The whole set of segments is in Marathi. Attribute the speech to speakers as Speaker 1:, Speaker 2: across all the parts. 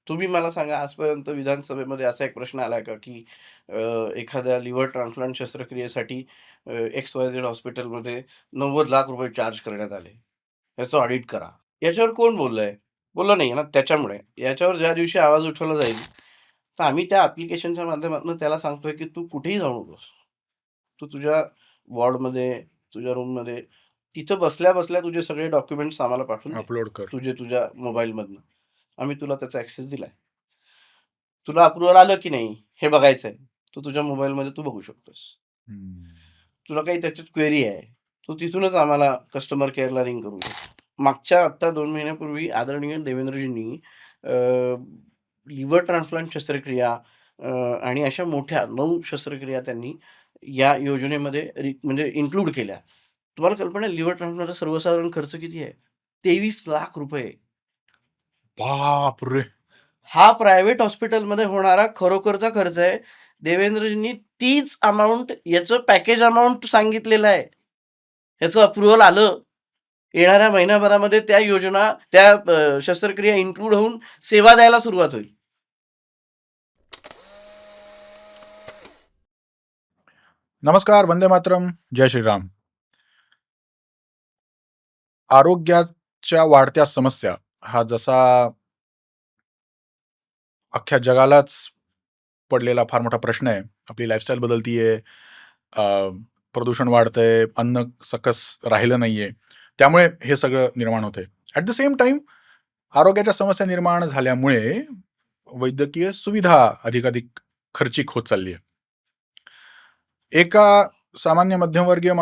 Speaker 1: तुम्ही मला सांगा आजपर्यंत विधानसभेमध्ये असा एक प्रश्न आलाय का, की अ, एखाद्या लिव्हर ट्रान्सप्लांट शस्त्रक्रियेसाठी XYZ हॉस्पिटलमध्ये ₹90,00,000 चार्ज करण्यात आले. याचं ऑडिट करा. याच्यावर कोण बोललंय? बोललं नाहीये ना. त्याच्यामुळे याच्यावर ज्या दिवशी आवाज उठवला जाईल, तर आम्ही त्या ॲप्लिकेशनच्या माध्यमातून त्याला सांगतोय, की तू कुठेही जाऊ नकोस. तू तुझ्या वॉर्डमध्ये, तुझ्या रूममध्ये, तिथं बसल्या-बसल्या तुझे सगळे डॉक्युमेंट्स आम्हाला पाठवून दे.
Speaker 2: अपलोड कर.
Speaker 1: तुझ्या मोबाईलमधनं. आम्ही तुला त्याचा ॲक्सेस दिलाय. तुला अप्रूव्हल आलं की नाही हे बघायचंय. तू तुझ्या मोबाईलमध्ये तू बघू शकतोस.
Speaker 2: हं.
Speaker 1: तुला काही त्याच्यात क्वेरी आहे, तू तिथूनच आम्हाला कस्टमर केअरला रिंग करू शकतो. मागच्या आत्ता 2 महिन्यापूर्वी आदरणीय देवेंद्रजींनी अ, लिव्हर ट्रान्सप्लांट शस्त्रक्रिया आणि अशा मोठ्या 9 शस्त्रक्रिया त्यांनी या योजनेमध्ये म्हणजे इन्क्लूड केल्या. तुम्हाला कल्पना आहे लिव्हर ट्रान्सप्लांटचा सर्वसाधारण खर्च किती आहे? ₹23,00,000.
Speaker 2: बापरे!
Speaker 1: हा प्रायव्हेट हॉस्पिटलमध्ये होणारा खरोखरचा खर्च आहे. देवेंद्रजींनी तीच अमाउंट याचं पॅकेज अमाउंट सांगितलेलं आहे. ह्याचं अप्रूव्हल आलं. येणाऱ्या महिन्याभरामध्ये त्या योजना, त्या शस्त्रक्रिया इन्क्लूड होऊन सेवा द्यायला सुरुवात होईल.
Speaker 2: नमस्कार, वंदे मातरम, जय श्रीराम. आरोग्याच्या वाढत्या समस्या हा जसा अख्ख्या जगालाच पडलेला फार मोठा प्रश्न आहे. आपली लाईफस्टाईल बदलतीये, प्रदूषण वाढतंय, अन्न सकस राहिलं नाहीये. त्यामुळे हे सगळं निर्माण होतंय. ॲट द सेम टाईम आरोग्याच्या समस्या निर्माण झाल्यामुळे वैद्यकीय सुविधा अधिकाधिक खर्चिक होत चालली आहे. एखादा सामान्य मध्यमवर्गीय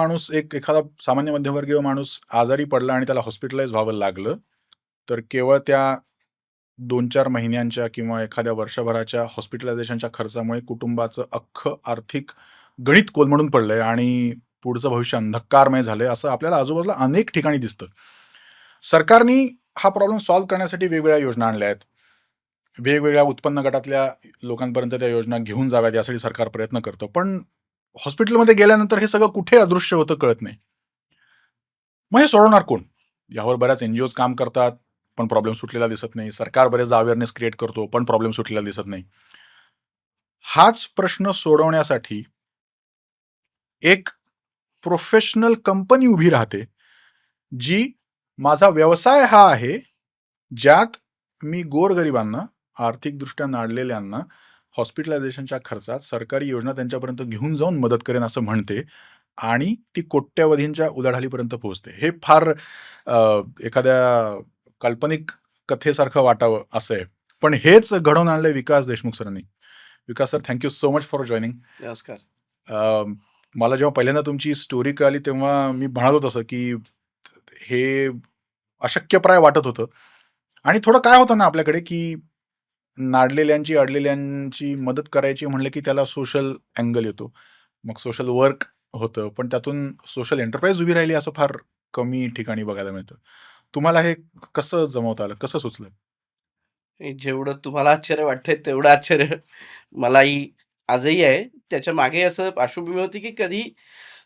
Speaker 2: माणूस आजारी पडला आणि त्याला हॉस्पिटलाइज व्हावं लागलं, तर केवळ त्या 2-4 महिन्यांच्या किंवा एखाद्या वर्षभराच्या हॉस्पिटलायझेशनच्या खर्चामुळे कुटुंबाचं अख्खं आर्थिक गणित कोलमडून पडलंय आणि पुढचं भविष्य अंधकारमय झालंय, असं आपल्याला आजूबाजूला अनेक ठिकाणी दिसतं. सरकारनी हा प्रॉब्लेम सॉल्व्ह करण्यासाठी वेगवेगळ्या योजना आणल्या आहेत. वेगवेगळ्या उत्पन्न गटातल्या लोकांपर्यंत त्या योजना घेऊन जाव्यात यासाठी सरकार प्रयत्न करतं. पण हॉस्पिटलमध्ये गेल्यानंतर हे सगळं कुठे अदृश्य होतं कळत नाही. मग हे सोडवणार कोण? यावर बऱ्याच एनजीओज काम करतात, पण प्रॉब्लेम सुटलेला दिसत नाही. सरकार बरेचदा अवेअरनेस क्रिएट करतो, पण प्रॉब्लेम सुटलेला दिसत नाही. हाच प्रश्न सोडवण्यासाठी एक प्रोफेशनल कंपनी उभी राहते, जी माझा व्यवसाय हा आहे, ज्यात मी गोरगरिबांना, आर्थिकदृष्ट्या नाडलेल्यांना हॉस्पिटलायझेशनच्या खर्चात सरकारी योजना त्यांच्यापर्यंत घेऊन जाऊन मदत करेन असं म्हणते आणि ती कोट्यवधींच्या उलाढालीपर्यंत पोहोचते. हे फार एखाद्या काल्पनिक कथेसारखं वाटावं असं आहे. पण हेच घडवून आणलंय विकास देशमुख सरांनी. Vikas sir, thank you so much for joining.
Speaker 1: नमस्कार.
Speaker 2: मला जेव्हा पहिल्यांदा तुमची स्टोरी कळाली तेव्हा मी म्हणालो तसं, की हे अशक्यप्राय वाटत होतं आणि थोडं काय होतं ना आपल्याकडे, की नाडलेल्यांची, अडलेल्यांची मदत करायची म्हणलं, की त्याला सोशल अँगल येतो. मग सोशल वर्क होतं, पण त्यातून सोशल एंटरप्राइज उभी राहिली असं फार कमी ठिकाणी बघायला मिळतं. तुम्हाला हे कसं जमवता आलं? कसं सुचलं?
Speaker 1: हे जेवढं तुम्हाला आश्चर्य वाटतंय तेवढं आश्चर्य मलाही आजही आहे. त्याच्या मागे असं पार्श्वभूमी होती, की कधी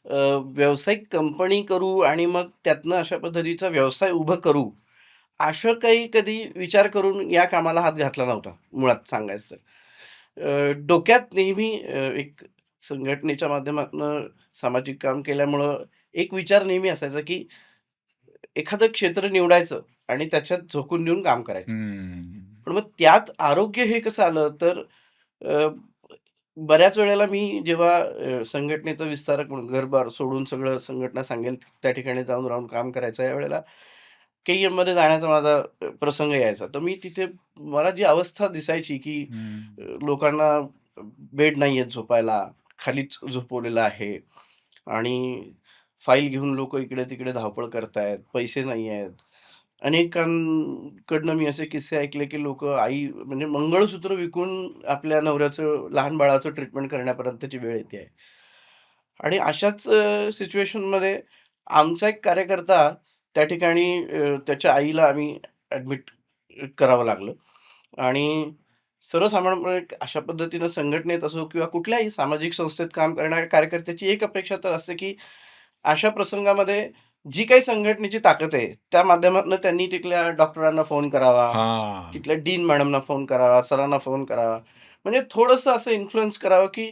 Speaker 1: अ, व्यावसायिक कंपनी करू आणि मग त्यातनं अशा पद्धतीचा व्यवसाय उभं करू, असं काही कधी विचार करून या कामाला हात घातला नव्हता, मुळात सांगायचं तर. डोक्यात नेहमी एक संघटनेच्या माध्यमातनं सामाजिक काम केल्यामुळं एक विचार नेहमी असायचा, की एखादं क्षेत्र निवडायचं आणि त्याच्यात झोकून देऊन काम करायचं.
Speaker 2: हम्म.
Speaker 1: पण मग त्यात आरोग्य हे कसं आलं, तर अ, बऱ्याच वेळेला मी जेव्हा संघटनेचा विस्तारक म्हणून घर-बार सोडून सगळं संघटना सांगेल त्या ठिकाणी जाऊन राहून काम करायचं, यावेळेला केईएममध्ये जाण्याचा माझा प्रसंग यायचा. तर मी तिथे मला जी अवस्था दिसायची, की
Speaker 2: हम्म.
Speaker 1: लोकांना बेड नाहीयेत झोपायला, खालीच झोपवलेलं आहे आणि फाईल घेऊन लोकं इकडे-तिकडे धावपळ करतायत, पैसे नाही आहेत. अनेकांकडनं मी असे किस्से ऐकले, की लोकं म्हणजे मंगळसूत्र विकून आपल्या नवऱ्याचं, लहान बाळाचं ट्रीटमेंट करण्यापर्यंतची वेळ येते आहे. आणि अशाच सिच्युएशनमध्ये आमचा एक कार्यकर्ता त्या ठिकाणी त्याच्या आईला आम्ही ॲडमिट करावं लागलं आणि सर्वसाधारणपणे अशा पद्धतीनं संघटनेत असो किंवा कुठल्याही सामाजिक संस्थेत काम करणाऱ्या कार्यकर्त्याची एक अपेक्षा तर असते, की अशा प्रसंगामध्ये जी काही संघटनेची ताकद आहे, त्या माध्यमातून त्यांनी तिथल्या डॉक्टरांना फोन करावा,
Speaker 2: हां.
Speaker 1: तिथल्या डीन मॅडमना फोन करावा, सरांना फोन करावा. म्हणजे थोडंसं असं इन्फ्लुअन्स करावं, की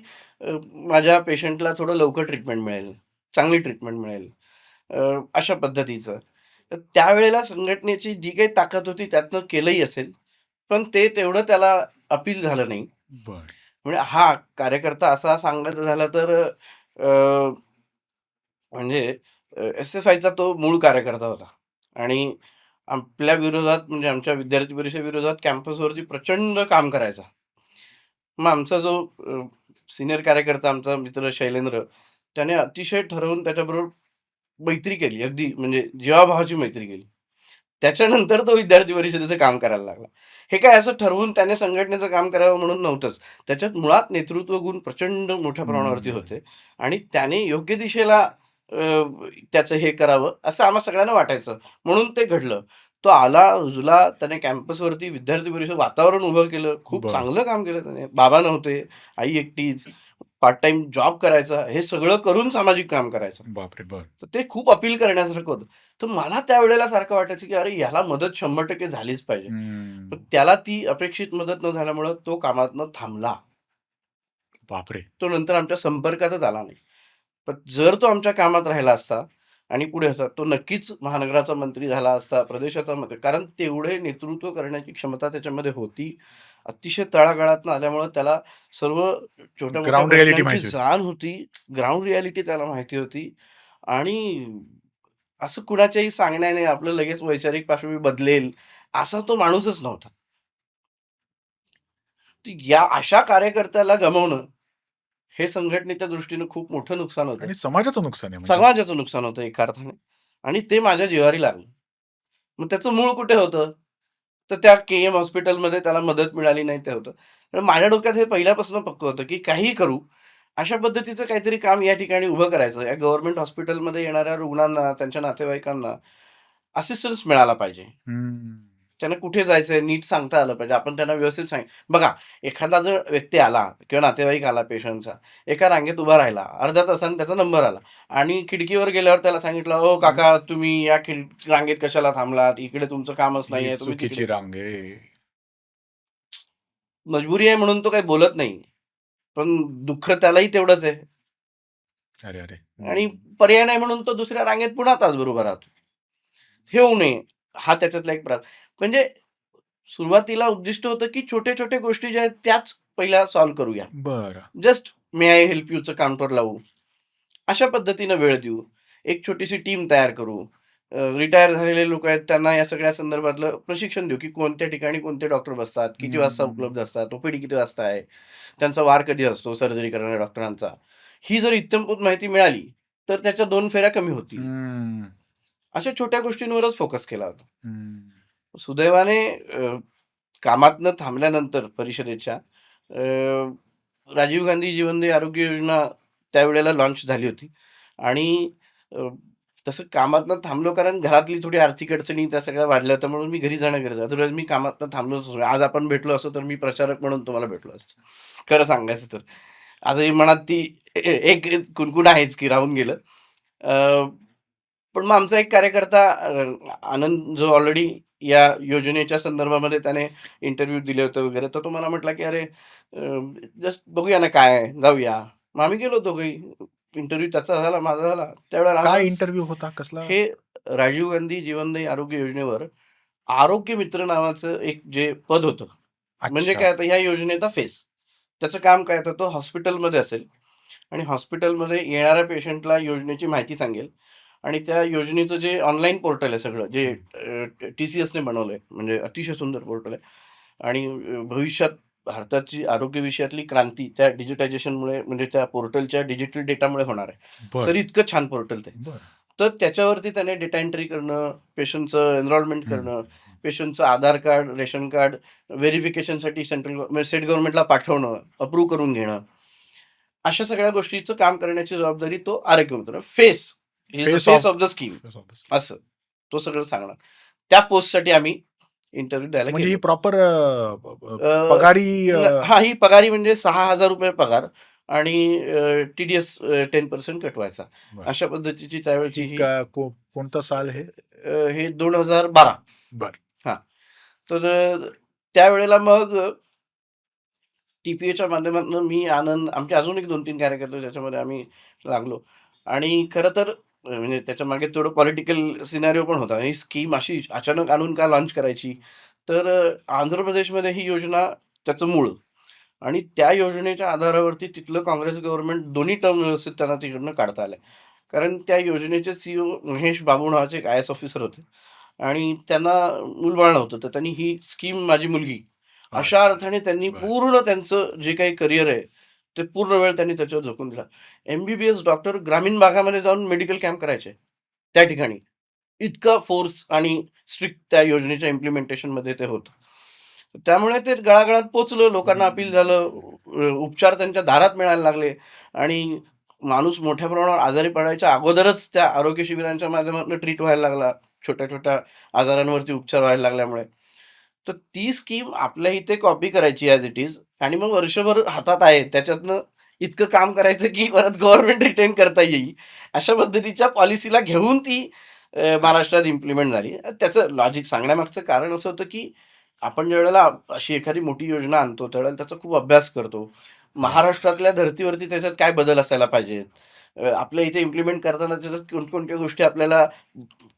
Speaker 1: माझ्या पेशंटला थोडं लवकर ट्रीटमेंट मिळेल, चांगली ट्रीटमेंट मिळेल. अशा पद्धतीचं. तर त्यावेळेला संघटनेची जी काही ताकद होती त्यातनं केलंही असेल, पण ते तेवढं त्याला अपील झालं नाही.
Speaker 2: बरं.
Speaker 1: म्हणजे हा कार्यकर्ता असा सांगायचा झाला तर अ, म्हणजे एस-एफ-आयचा तो मूळ कार्यकर्ता होता आणि आपल्या विरोधात म्हणजे आमच्या विद्यार्थी परिषदेविरोधात कॅम्पसवरती प्रचंड काम करायचा. मग आमचा जो सीनियर कार्यकर्ता आमचा मित्र शैलेंद्र, त्याने अतिशय ठरवून त्याच्याबरोबर मैत्री केली. अगदी म्हणजे जीवाभावाची मैत्री केली. त्याच्यानंतर तो विद्यार्थी परिषदेचं काम करायला लागला. हे काय असं ठरवून त्याने संघटनेचं काम करावं म्हणून नव्हतंच. त्याच्यात मुळात नेतृत्व गुण प्रचंड मोठ्या प्रमाणावरती
Speaker 2: हं.
Speaker 1: होते आणि त्याने योग्य दिशेला त्याचं हे करावं असं आम्हा सगळ्यांना वाटायचं. म्हणून ते घडलं. तो आला, रुजला, त्याने कॅम्पसवरती विद्यार्थी परिषद वातावरण उभं केलं. खूप
Speaker 2: बरं.
Speaker 1: चांगलं काम केलं त्याने. बाबा नव्हते, आई एकटीच, पार्ट टाईम जॉब करायचा. हे सगळं करून सामाजिक काम करायचं.
Speaker 2: बापरे! बरं.
Speaker 1: तर ते खूप अपील करण्यासारखं होतं. तर मला त्यावेळेला सारखं वाटायचं, की अरे ह्याला मदत 100% झालीच पाहिजे.
Speaker 2: हं.
Speaker 1: पण त्याला ती अपेक्षित मदत न झाल्यामुळं तो कामातनं थांबला.
Speaker 2: बापरे!
Speaker 1: तो नंतर आमच्या संपर्कातच आला नाही. पण जर तो आमच्या कामात राहिला असता आणि पुढे असता, तो नक्कीच महानगराचा मंत्री झाला असता, प्रदेशाचा मंत्री कारण तेवढे नेतृत्व करण्याची क्षमता त्याच्यामध्ये होती. अतिशय तळागाळातनं आल्यामुळं त्याला सर्व छोट्या-मोठ्या
Speaker 2: ग्राउंड रिॲलिटी
Speaker 1: गोष्टींची
Speaker 2: माहिती होती.
Speaker 1: जाण होती. ग्राउंड रिॲलिटी त्याला माहिती होती आणि असं कुणाच्याही सांगण्याने आपलं लगेच वैचारिक पार्श्वभूमी बदलेल, असा तो माणूसच नव्हता. तर या अशा कार्यकर्त्याला गमावणं, हे संघटनेच्या दृष्टीनं खूप मोठं नुकसान होतं.
Speaker 2: आणि समाजाचं नुकसान आहे म्हणजे.
Speaker 1: समाजाचं नुकसान होतं एका अर्थाने आणि ते माझ्या जिव्हारी लागलं. मग त्याचं मूळ कुठे होतं? तर त्या के-एम हॉस्पिटलमध्ये त्याला मदत मिळाली नाही ते होतं. तर माझ्या डोक्यात हे पहिल्यापासून पक्कं होतं, की काहीही करू, अशा पद्धतीचं काहीतरी काम या ठिकाणी उभं करायचं. या गव्हर्नमेंट हॉस्पिटलमध्ये येणाऱ्या रुग्णांना, त्यांच्या नातेवाईकांना असिस्टन्स मिळाला पाहिजे.
Speaker 2: हं.
Speaker 1: त्यांना कुठे जायचंय नीट सांगता आलं पाहिजे. आपण त्यांना व्यवस्थित बघा, एखादा जर व्यक्ती आला किंवा नातेवाईक आला पेशंटचा, एका रांगेत उभा राहिला, अर्ध्या तासाने त्याचा नंबर आला आणि खिडकीवर गेल्यावर त्याला सांगितलं, "ओ काका, तुम्ही या रांगेत कशाला थांबलात? इकडे तुमचं कामच
Speaker 2: ही
Speaker 1: नाहीये, तुम्ही तिकडे."
Speaker 2: चुकीची रांग आहे.
Speaker 1: मजबुरी आहे म्हणून तो काही बोलत नाही. पण दुःख त्यालाही तेवढंच आहे
Speaker 2: अरे, अरे!
Speaker 1: आणि
Speaker 2: हं.
Speaker 1: पर्याय नाही म्हणून तो दुसऱ्या रांगेत पुन्हा तासभर उभा राहतो. हे होऊ नये, हा त्याच्यातला एक म्हणजे सुरुवातीला उद्दिष्ट होतं, की छोट्या-छोट्या गोष्टी ज्या आहेत त्याच पहिल्या सॉल्व्ह करूया.
Speaker 2: बरं.
Speaker 1: जस्ट मे आय हेल्प यूचं काउंटर लावू. अशा पद्धतीनं वेळ देऊ. एक छोटीशी टीम तयार करू. रिटायर झालेले लोकं आहेत त्यांना या सगळ्या संदर्भातलं प्रशिक्षण देऊ, की कोणत्या ठिकाणी कोणते डॉक्टर बसतात, किती वाजता
Speaker 2: हं.
Speaker 1: उपलब्ध असतात, ओपीडी किती वाजता आहे, त्यांचा वार कधी असतो सर्जरी करणाऱ्या डॉक्टरांचा. ही जर इत्थंभूत माहिती मिळाली, तर त्याच्या 2 फेऱ्या कमी होतील.
Speaker 2: हं.
Speaker 1: अशा छोट्या गोष्टींवरच फोकस केला होता.
Speaker 2: हं.
Speaker 1: सुदैवाने कामातनं थांबल्यानंतर परिषदेच्या राजीव गांधी जीवनदयी आरोग्य योजना त्यावेळेला लॉन्च झाली होती आणि अ, तसं कामातनं थांबलो कारण घरातली थोडी आर्थिक अडचणी त्या सगळ्या वाढल्या होत्या म्हणून मी घरी जाणं गरजेचं. अदरवाईज मी कामातनं थांबलोच नसतो. आज आपण भेटलो असतो तर मी प्रचारक म्हणून तुम्हाला भेटलो असतो. खरं सांगायचं तर. आजही मनात ती एक कुणकुण आहेच की राहून गेलं. अ, पण मग आमचा एक कार्यकर्ता आनंद जो ऑलरेडी या योजनेच्या संदर्भामध्ये त्याने इंटरव्ह्यू दिले होते वगैरे, तर तो मला म्हटला, की "अरे, जस्ट बघूया ना काय आहे, जाऊया." मग आम्ही गेलो दोघंही. इंटरव्ह्यू त्याचा झाला, माझा झाला. त्यावेळेला
Speaker 2: काय
Speaker 1: आम्हाला
Speaker 2: इंटरव्ह्यू होता? कसला?
Speaker 1: हे राजीव गांधी जीवनदायी आरोग्य योजनेवर आरोग्य मित्र नावाचं एक जे पद होतं. म्हणजे
Speaker 2: अच्छा.
Speaker 1: काय आता ह्या योजनेचा फेस. त्याचं काम काय तर तो हॉस्पिटलमध्ये असेल आणि हॉस्पिटलमध्ये येणाऱ्या पेशंटला योजनेची माहिती सांगेल आणि त्या योजनेचं जे ऑनलाईन पोर्टल आहे सगळं जे
Speaker 2: हं.
Speaker 1: टी-सी-एसने बनवलंय म्हणजे अतिशय सुंदर पोर्टल आहे आणि भविष्यात भारताची आरोग्य विषयातली क्रांती त्या डिजिटायझेशनमुळे म्हणजे त्या पोर्टलच्या डिजिटल डेटामुळे होणार आहे.
Speaker 2: बरं,
Speaker 1: तर इतकं छान पोर्टल ते.
Speaker 2: बरं.
Speaker 1: तर त्याच्यावरती त्याने डेटा एंट्री करणं, पेशंटचं एनरोलमेंट
Speaker 2: हं.
Speaker 1: करणं, पेशंटचं आधार कार्ड, रेशन कार्ड व्हेरिफिकेशनसाठी सेंट्रल म्हणजे स्टेट गव्हर्नमेंटला पाठवणं, अप्रूव्ह करून घेणं. अशा सगळ्या गोष्टीचं काम करण्याची जबाबदारी तो आरोग्य मंत्री face, he is the
Speaker 2: face
Speaker 1: face
Speaker 2: of
Speaker 1: of the scheme
Speaker 2: face of the scheme.
Speaker 1: असं. तो सगळं सांगणार. त्या पोस्टसाठी आम्ही इंटरव्ह्यू द्यायला
Speaker 2: म्हणजे ही
Speaker 1: गेलो.
Speaker 2: प्रॉपर
Speaker 1: अ,
Speaker 2: पगारी
Speaker 1: हां, ही पगारी म्हणजे ₹6,000 पगार आणि टी-डी-एस 10% कट व्हायचा.
Speaker 2: बरं.
Speaker 1: अशा पद्धतीची त्यावेळची
Speaker 2: ही
Speaker 1: ही
Speaker 2: कोणतं साल हे?
Speaker 1: हे 2012.
Speaker 2: बरं.
Speaker 1: हां. तर त्यावेळेला मग टी-पी-एच्या माध्यमातून मी, आनंद, आमचे अजून एक 2-3 कार्यकर्ते त्याच्यामध्ये आम्ही लागलो. आणि खरं तर म्हणजे त्याच्यामागे थोडं पॉलिटिकल सिनारिओ पण होता. ही स्कीम अशी अचानक आणून का लॉन्च करायची? तर आंध्र प्रदेशमध्ये ही योजना, त्याचं मूळ, आणि त्या योजनेच्या आधारावरती तिथलं काँग्रेस गव्हर्नमेंट दोन्ही टर्म व्यवस्थित त्यांना तिकडनं काढता आल्या. कारण त्या योजनेचे महेश बाबू नावाचे एक आय-एस ऑफिसर होते आणि त्यांना मूलबाळ नव्हतं. तर त्यांनी ही स्कीम माझी मुलगी, अशा
Speaker 2: अच्छा.
Speaker 1: अर्थाने त्यांनी
Speaker 2: बरं.
Speaker 1: पूर्ण त्यांचं जे काही करियर आहे, ते पूर्ण वेळ त्यांनी त्याच्यावर झोकून दिला. एम-बी-बी-एस डॉक्टर ग्रामीण भागामध्ये जाऊन मेडिकल कॅम्प करायचे त्या ठिकाणी. इतका फोर्स आणि स्ट्रिक्ट त्या योजनेच्या इम्प्लिमेंटेशनमध्ये ते होतं. त्यामुळे ते गळागळात पोहोचलं, लोकांना अपील झालं, उपचार त्यांच्या दारात मिळायला लागले आणि माणूस मोठ्या प्रमाणावर आजारी पडायच्या अगोदरच त्या आरोग्य शिबिरांच्या माध्यमातून ट्रीट व्हायला लागला. छोट्या-छोट्या आजारांवरती उपचार व्हायला लागल्यामुळे. तर ती स्कीम आपल्या इथे कॉपी करायची ॲज इट इज आणि मग वर्षभर हातात आहे. त्याच्यातनं इतकं काम करायचं की परत गव्हर्नमेंट रिटेन करता येईल. अशा पद्धतीच्या पॉलिसीला घेऊन ती महाराष्ट्रात इम्प्लिमेंट झाली. त्याचं लॉजिक सांगण्यामागचं कारण असं होतं की आपण ज्यावेळेला अशी एखादी मोठी योजना आणतो, त्यावेळेला त्याचा खूप अभ्यास करतो.
Speaker 2: बरोबर.
Speaker 1: महाराष्ट्रातल्या धर्तीवरती त्याच्यात काय बदल असायला पाहिजेत. आपल्या इथे इम्प्लिमेंट करताना त्याच्यात कोणकोणत्या गोष्टी आपल्याला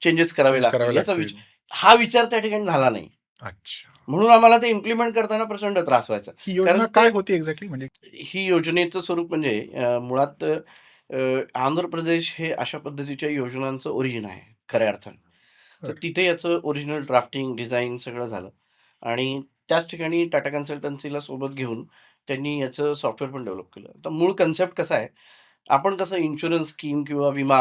Speaker 1: चेंजेस करावे
Speaker 2: चेंज करावे
Speaker 1: लागतील,
Speaker 2: लागतील.
Speaker 1: हा विचार त्या ठिकाणी झाला नाही.
Speaker 2: अच्छा.
Speaker 1: म्हणून आम्हाला ते इम्प्लिमेंट करताना प्रचंड त्रास व्हायचा.
Speaker 2: ही योजना
Speaker 1: कारण ते
Speaker 2: काय होती एक्झॅक्टली म्हणजे?
Speaker 1: ही योजनेचं स्वरूप म्हणजे मुळात आंध्र प्रदेश हे अशा पद्धतीच्या योजनांचं ओरिजिन आहे खऱ्या अर्थाने. तर
Speaker 2: बरं.
Speaker 1: तिथे याचं ओरिजिनल ड्राफ्टिंग, डिझाइन सगळं झालं आणि त्याच ठिकाणी टाटा कन्सल्टन्सीला सोबत घेऊन त्यांनी याचं सॉफ्टवेअर पण डेव्हलप केलं. तर मूळ कन्सेप्ट कसा आहे, आपण कसं इन्शुरन्स स्कीम किंवा विमा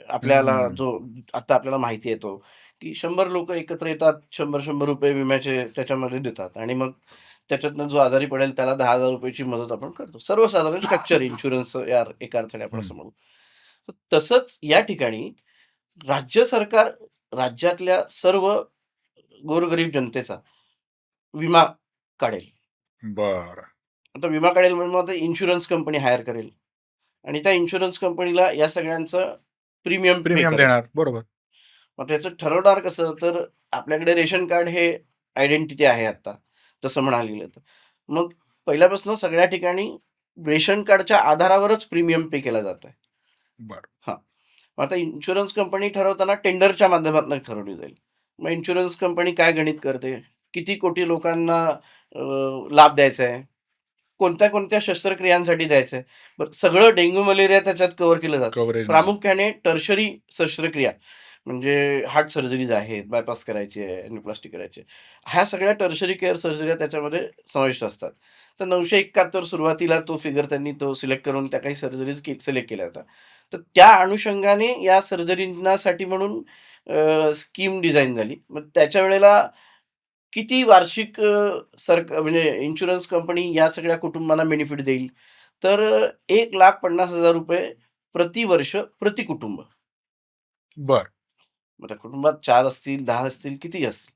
Speaker 1: आपल्याला
Speaker 2: हं.
Speaker 1: जो आता आपल्याला माहिती आहे तो, की 100 लोकं एकत्र येतात, ₹100-100 विम्याचे त्याच्यामध्ये देतात आणि मग त्याच्यातनं जो आजारी पडेल त्याला ₹10,000 ची मदत आपण करतो. सर्वसाधारण स्ट्रक्चर इन्शुरन्स या एका अर्थाने आपण
Speaker 2: हं.
Speaker 1: असं म्हणू. तर तसंच या ठिकाणी राज्य सरकार राज्यातल्या सर्व गोरगरीब जनतेचा विमा काढेल.
Speaker 2: बरं.
Speaker 1: आता विमा काढेल म्हणजे मग आता इन्शुरन्स कंपनी हायर करेल आणि त्या इन्शुरन्स कंपनीला या सगळ्यांचं प्रीमियम पे
Speaker 2: प्रीमियम
Speaker 1: करेल.
Speaker 2: देणार. बरोबर.
Speaker 1: मग त्याचं ठरवणार कसं? तर आपल्याकडे रेशन कार्ड हे आयडेंटिटी आहे आता, तसं म्हणायला गेलं तर. मग पहिल्यापासून सगळ्या ठिकाणी रेशन कार्डच्या आधारावरच प्रीमियम पे केला जातोय.
Speaker 2: बरं.
Speaker 1: हां. मग आता इन्शुरन्स कंपनी ठरवताना टेंडरच्या माध्यमातून ठरवली जाईल. मग इन्शुरन्स कंपनी काय गणित करते? किती कोटी लोकांना लाभ द्यायचा आहे? कोणत्या-कोणत्या शस्त्रक्रियांसाठी द्यायचं आहे? बरं, सगळं डेंग्यू, मलेरिया त्याच्यात कव्हर केलं जातं.
Speaker 2: कव्हरेजमध्ये.
Speaker 1: प्रामुख्याने टर्शरी शस्त्रक्रिया म्हणजे हार्ट सर्जरीज आहेत, बायपास करायची आहे, एन्जिओप्लास्टी करायची आहे. ह्या सगळ्या टर्शरी केअर सर्जऱ्या त्याच्यामध्ये समाविष्ट असतात. तर 971 सुरुवातीला तो फिगर त्यांनी तो सिलेक्ट करून त्या काही सर्जरीज सिलेक्ट केल्या होत्या. तर त्या अनुषंगाने या सर्जरींसाठी म्हणून स्कीम डिझाइन झाली. मग त्याच्या वेळेला किती वार्षिक म्हणजे इन्शुरन्स कंपनी या सगळ्या कुटुंबांना बेनिफिट देईल? तर ₹1,50,000 प्रतिवर्ष प्रति कुटुंब.
Speaker 2: बरं.
Speaker 1: मग त्या कुटुंबात 4 असतील, 10 असतील, कितीही असतील.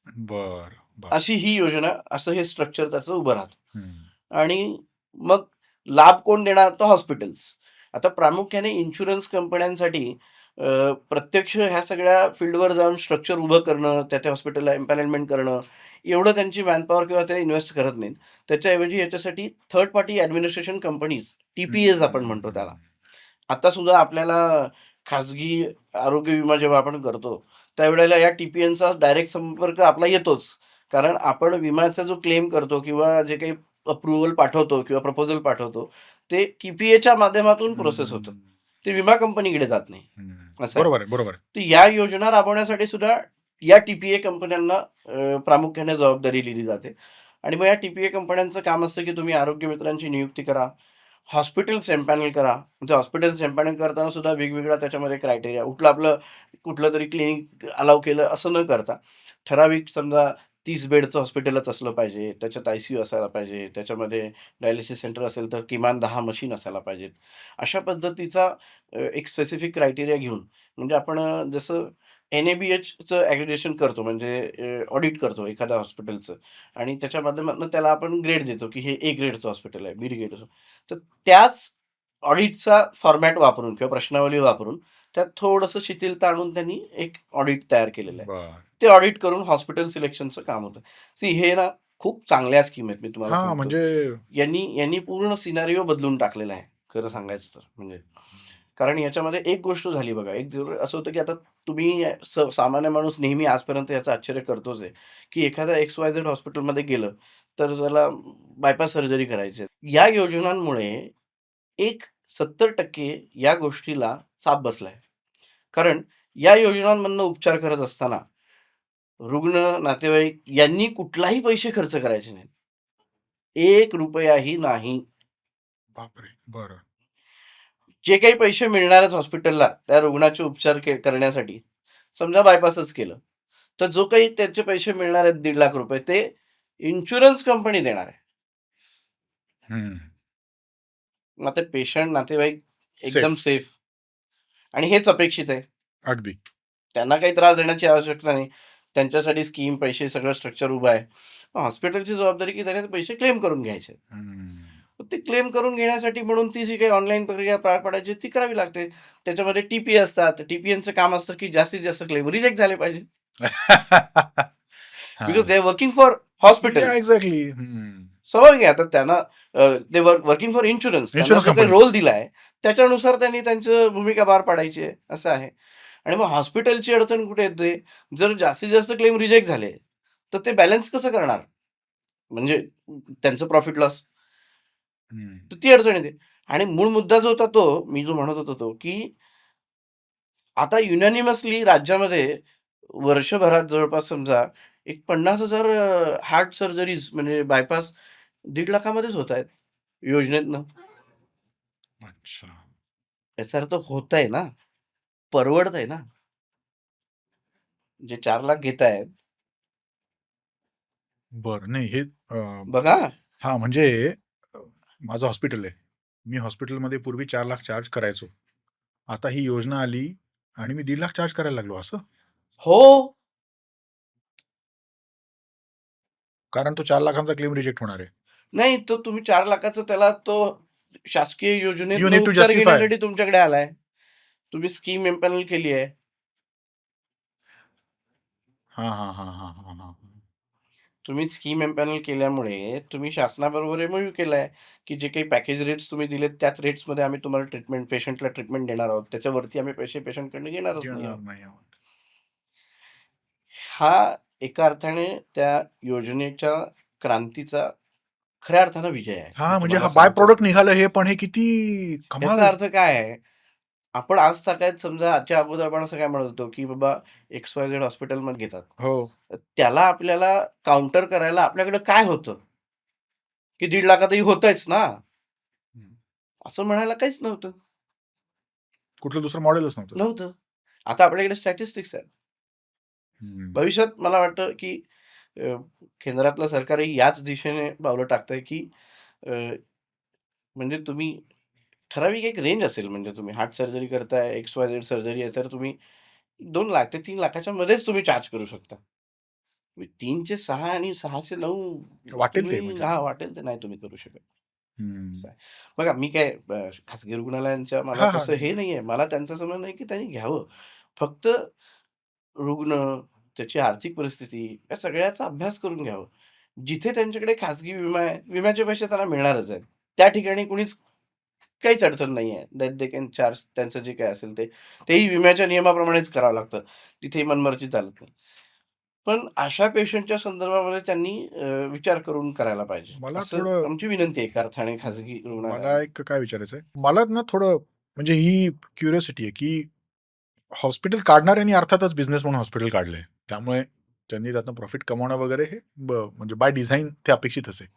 Speaker 2: बरं, बरं.
Speaker 1: अशी ही योजना, असं हे स्ट्रक्चर त्याचं उभं राहतं.
Speaker 2: हं.
Speaker 1: आणि मग लाभ कोण देणार? तर हॉस्पिटल्स. आता प्रामुख्याने इन्शुरन्स कंपन्यांसाठी प्रत्यक्ष ह्या सगळ्या फील्डवर जाऊन स्ट्रक्चर उभं करणं, त्या हॉस्पिटलला एम्पॅनलमेंट करणं, एवढं त्यांची मॅनपॉवर किंवा ते इन्व्हेस्ट करत नाहीत. त्याच्याऐवजी याच्यासाठी थर्ड पार्टी ॲडमिनिस्ट्रेशन कंपनीज,
Speaker 2: हं,
Speaker 1: टी-पी-एज
Speaker 2: हं,
Speaker 1: आपण म्हणतो
Speaker 2: हं.
Speaker 1: त्याला. आता सुद्धा आपल्याला खाजगी आरोग्य विमा जेव्हा आपण करतो, त्यावेळेला या टी-पी-एनचा डायरेक्ट संपर्क आपला येतोच. कारण आपण विम्याचा जो क्लेम करतो किंवा जे काही अप्रूव्हल पाठवतो किंवा प्रपोजल पाठवतो, ते टी-पी-एच्या माध्यमातून प्रोसेस होतं.
Speaker 2: हं,
Speaker 1: ते विमा कंपनीकडे जात नाही,
Speaker 2: हं.
Speaker 1: असं आहे.
Speaker 2: बरोबर आहे, बरोबर आहे.
Speaker 1: तर या योजना राबवण्यासाठी सुद्धा या टी-पी-ए कंपन्यांना प्रामुख्याने जबाबदारी दिली जाते. आणि मग या टी-पी-ए कंपन्यांचं काम असतं, की तुम्ही आरोग्य मित्रांची नियुक्ती करा, हॉस्पिटल्स एम्पॅनल करा. ते हॉस्पिटल्स एम्पॅनल करताना सुद्धा वेगवेगळा त्याच्यामध्ये क्रायटेरिया, आपलं कुठलं तरी क्लिनिक अलाऊ केलं असं न करता, ठराविक समजा 30 बेडचं हॉस्पिटलच असलं पाहिजे, त्याच्यात आय-सी-यू असायला पाहिजे, त्याच्यामध्ये डायलिसिस सेंटर असेल तर किमान 10 मशीन असायला पाहिजेत. अशा पद्धतीचा एक स्पेसिफिक क्रायटेरिया घेऊन, म्हणजे आपण जसं NABHचं ॲग्रिगेशन करतो म्हणजे ऑडिट करतो एखाद्या हॉस्पिटलचं आणि त्याच्या माध्यमातून त्याला आपण ग्रेड देतो, की हे A ग्रेडचं हॉस्पिटल आहे, बी ग्रेडचं. तर त्याच ऑडिटचा फॉर्मॅट वापरून किंवा प्रश्नावली वापरून त्यात थोडंसं शिथिलता आणून त्यांनी एक ऑडिट तयार केलेलं आहे.
Speaker 2: बरं.
Speaker 1: ते ऑडिट करून हॉस्पिटल सिलेक्शनचं काम होतं. हे ना खूप चांगल्या स्कीम आहेत मी तुम्हाला
Speaker 2: हां,
Speaker 1: सांगतो.
Speaker 2: म्हणजे
Speaker 1: यांनी पूर्ण सिनारिओ बदलून टाकलेला आहे, खरं सांगायचं तर म्हणजे. कारण याच्यामध्ये एक गोष्ट झाली बघा, एक असं होतं की आता तुम्ही सामान्य माणूस नेहमी आजपर्यंत याचं आश्चर्य करतोच आहे, की एखाद्या XYZ हॉस्पिटलमध्ये गेलं, तर त्याला बायपास सर्जरी करायची आहे. या योजनांमुळे एक 70% या गोष्टीला चाप बसलाय. कारण या योजनांमधनं उपचार करत असताना रुग्ण, नातेवाईक यांनी कुठलाही पैसे खर्च करायचे नाहीत. ₹1ही नाही.
Speaker 2: बापरे! बरं.
Speaker 1: जे काही पैसे मिळणार आहेत हॉस्पिटलला त्या रुग्णाचे उपचार करण्यासाठी, समजा बायपासच केलं, तर जो काही त्याचे पैसे मिळणार आहेत ₹1,50,000 ते इन्शुरन्स कंपनी देणार आहे.
Speaker 2: हं.
Speaker 1: मग ते पेशंट, नातेवाईक एकदम
Speaker 2: सेफ.
Speaker 1: सेफ आणि हेच अपेक्षित आहे.
Speaker 2: अगदी.
Speaker 1: त्यांना काही त्रास देण्याची आवश्यकता नाही. त्यांच्यासाठी स्कीम, पैसे सगळं स्ट्रक्चर उभं आहे. हॉस्पिटलची जबाबदारी की त्याने ते पैसे क्लेम करून घ्यायचे.
Speaker 2: हं.
Speaker 1: ते क्लेम करून घेण्यासाठी म्हणून ती जी काही ऑनलाईन प्रक्रिया पार पाडायची ती करावी लागते. त्याच्यामध्ये टी असतात. टी-पी-एनचं काम असतं की जास्तीत जास्त क्लेम रिजेक्ट झाले पाहिजे. बिकॉज
Speaker 2: हां.
Speaker 1: They are working for
Speaker 2: yeah
Speaker 1: hospitals.
Speaker 2: Exactly. हं.
Speaker 1: स्वाभाविक आहे आता त्यांना दे वर्किंग फॉर इन्शुरन्स. त्यांना
Speaker 2: इन्शुरन्स
Speaker 1: जो काही
Speaker 2: कंपनीज.
Speaker 1: रोल दिलाय त्याच्यानुसार त्यांनी त्यांची भूमिका पार पाडायची आहे, असं आहे. आणि मग हॉस्पिटलची अडचण कुठे येते? जर जास्तीत जास्त क्लेम रिजेक्ट झाले, तर ते बॅलन्स कसं करणार? म्हणजे त्यांचं प्रॉफिट लॉस.
Speaker 2: हं.
Speaker 1: तर ती अडचण येते. आणि मूळ मुद्दा जो होता तो, मी जो म्हणत होतो तो, की आता युनॅनिमसली राज्यामध्ये वर्षभरात जवळपास समजा एक 50,000 हार्ट सर्जरीज म्हणजे बायपास 1,50,000 मध्येच होतायत योजनेतनं.
Speaker 2: अच्छा.
Speaker 1: याचा अर्थ होतंय ना, परवडतंय ना. जे 4,00,000 घेतायत
Speaker 2: बरं. नाही हे
Speaker 1: बघा.
Speaker 2: हां, म्हणजे अ, माझं हॉस्पिटल आहे. मी हॉस्पिटलमध्ये पूर्वी 4,00,000 चार्ज करायचो. आता ही योजना आली आणि मी 1,50,000 चार्ज करायला लागलो असं?
Speaker 1: हो.
Speaker 2: कारण तो 4,00,000चा क्लेम रिजेक्ट होणार आहे.
Speaker 1: नाही, तो तुम्ही 4,00,000चा त्याला तो शासकीय
Speaker 2: यू
Speaker 1: योजनेतनं
Speaker 2: नीड टू
Speaker 1: उपचार
Speaker 2: जस्टिफाय.
Speaker 1: घेण्यासाठी तुमच्याकडे आलाय. तुम्ही स्कीम एम्पॅनल केली आहे.
Speaker 2: हां, हां, हां, हां, हां, हां.
Speaker 1: तुम्ही स्कीम एम्पॅनल केल्यामुळे तुम्ही शासनाबरोबर एमओयू केलाय, की जे काही पॅकेज रेट्स तुम्ही दिलेत त्याच रेट्समध्ये आम्ही तुम्हाला पेशंटला ट्रीटमेंट देणार आहोत. त्याच्यावरती आम्ही पैसे पेशंटकडनं घेणारच नाही
Speaker 2: घेणार
Speaker 1: आहोत.
Speaker 2: नाही आहोत.
Speaker 1: हा एका अर्थाने त्या योजनेच्या क्रांतीचा खऱ्या अर्थानं विजय आहे. मी
Speaker 2: हां, म्हणजे
Speaker 1: तुम्हाला
Speaker 2: हा बाय
Speaker 1: सांगतो.
Speaker 2: प्रॉडक्ट निघालं हे पण हे किती
Speaker 1: याचा
Speaker 2: कमाल.
Speaker 1: अर्थ काय आहे? आपण आज सगळ्यात समजा आजच्या अगोदर आपण असं काय म्हणत होतो, की बाबा XYZ हॉस्पिटलमध्ये घेतात.
Speaker 2: हो.
Speaker 1: त्याला आपल्याला काउंटर करायला आपल्याकडे काय होतं? की 1,50,000तही होतंयच ना.
Speaker 2: हं.
Speaker 1: असं म्हणायला काहीच नव्हतं.
Speaker 2: कुठलं दुसरं मॉडेलच नव्हतं.
Speaker 1: नव्हतं. आता आपल्याकडे स्टॅटिस्टिक्स आहेत.
Speaker 2: हं.
Speaker 1: भविष्यात मला वाटतं, की अ, केंद्रातलं सरकारही याच दिशेने पावलं टाकतंय, की अ, म्हणजे तुम्ही ठराविक एक रेंज असेल म्हणजे तुम्ही हार्ट सर्जरी करताय, XYZ सर्जरी आहे, तर तुम्ही 2,00,000 ते 3,00,000च्या मध्येच तुम्ही चार्ज करू शकता. तुम्ही 3चे 6 आणि 6चे 9
Speaker 2: वाटेल ते
Speaker 1: तुम्ही
Speaker 2: म्हणजे.
Speaker 1: वाटेल ते नाही तुम्ही करू शकत.
Speaker 2: हं.
Speaker 1: असं आहे. बघा मी काय खाजगी रुग्णालयांच्या मला
Speaker 2: हां, हां.
Speaker 1: तसं हे नाहीये. मला त्यांचं असं म्हणणं आहे, की त्यांनी घ्यावं. फक्त रुग्ण, त्याची आर्थिक परिस्थिती या सगळ्याचा अभ्यास करून घ्यावं. जिथे त्यांच्याकडे खाजगी विमा आहे, विम्याचे पैसे त्यांना मिळणारच आहेत. त्या ठिकाणी कुणीच काहीच अडचण नाहीये. दॅट दे कॅन चार्ज त्यांचं जे काही असेल ते. तेही विम्याच्या नियमाप्रमाणेच करावं लागतं. तिथेही मनमर्जी चालत नाही. पण अशा पेशंटच्या संदर्भामध्ये त्यांनी विचार करून करायला पाहिजे.
Speaker 2: मला
Speaker 1: असं
Speaker 2: थोडं
Speaker 1: आमची विनंती आहे एका अर्थाने खाजगी
Speaker 2: मला
Speaker 1: रुग्णालयांना.
Speaker 2: एक काय विचारायचं आहे. मला ना थोडं म्हणजे ही क्युरिओसिटी आहे, की हॉस्पिटल काढणाऱ्यांनी अर्थातच बिझनेस म्हणून हॉस्पिटल काढलंय. त्यामुळे त्यांनी त्यातनं प्रॉफिट कमवणं वगैरे हे म्हणजे बाय डिझाइन ते अपेक्षितच आहे.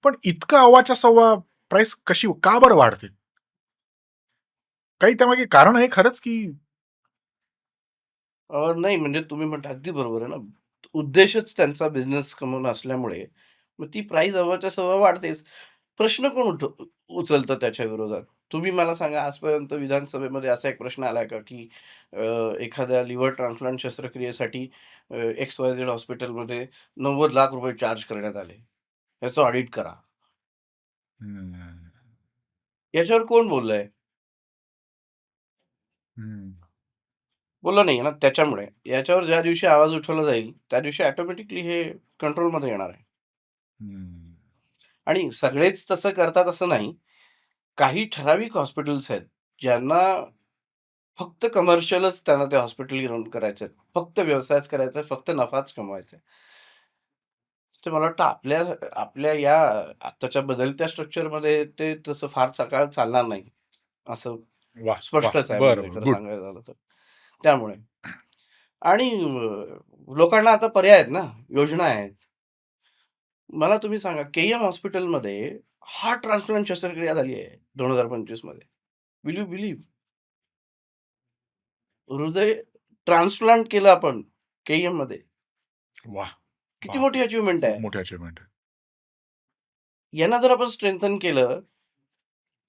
Speaker 2: पण इतकं अव्वाच्या सव्वा प्राईस कशी का बरं वाढते? काही त्यामागे कारण आहे खरंच, की
Speaker 1: नाही म्हणजे तुम्ही म्हणता अगदी बरोबर आहे ना. उद्देशच त्यांचा बिझनेस कमवणं असल्यामुळे मग ती प्राईस अव्वाच्या सव्वा वाढतेच. प्रश्न कोण उचलतं त्याच्या विरोधात? तुम्ही मला सांगा आजपर्यंत विधानसभेमध्ये असा एक प्रश्न आलाय का, की एखाद्या लिव्हर ट्रान्सप्लांट शस्त्रक्रियेसाठी XYZ हॉस्पिटलमध्ये ₹90,00,000 चार्ज करण्यात आले. याचं ऑडिट करा.
Speaker 2: हं.
Speaker 1: याच्यावर कोण बोललंय?
Speaker 2: हं.
Speaker 1: बोललं नाहीये ना. त्याच्यामुळे याच्यावर ज्या दिवशी आवाज उठवला जाईल, त्या दिवशी ऑटोमॅटिकली हे कंट्रोलमध्ये येणार आहे.
Speaker 2: हं.
Speaker 1: आणि सगळेच तसं करतात असं नाही. काही ठराविक हॉस्पिटल्स आहेत, ज्यांना फक्त कमर्शियलच त्यांना ते हॉस्पिटल रन करायचं आहे. फक्त व्यवसायच करायचा आहे, फक्त नफाच कमवायचा आहे. तर मला वाटतं आपल्या आपल्या या आत्ताच्या बदलत्या स्ट्रक्चरमध्ये ते तसं फार काळ चालणार नाही. असं
Speaker 2: वाह! वाह!
Speaker 1: स्पष्टच आहे
Speaker 2: बरं,
Speaker 1: म्हणजे
Speaker 2: बरं.
Speaker 1: खरं
Speaker 2: गुड.
Speaker 1: सांगायचं झालं तर. त्यामुळे आणि लोकांना आता पर्याय आहेत ना, योजना आहेत. मला तुम्ही सांगा KM हॉस्पिटलमध्ये हार्ट ट्रान्सप्लांट शस्त्रक्रिया झाली आहे 2025 मध्ये. Will you believe? हृदय ट्रान्सप्लांट केलं आपण KMमध्ये.
Speaker 2: वाह!
Speaker 1: किती
Speaker 2: बापरे!
Speaker 1: मोठी अचीव्हमेंट
Speaker 2: खूप
Speaker 1: आहे.
Speaker 2: मोठी अचीव्हमेंट आहे.
Speaker 1: यांना जर आपण स्ट्रेंथन केलं,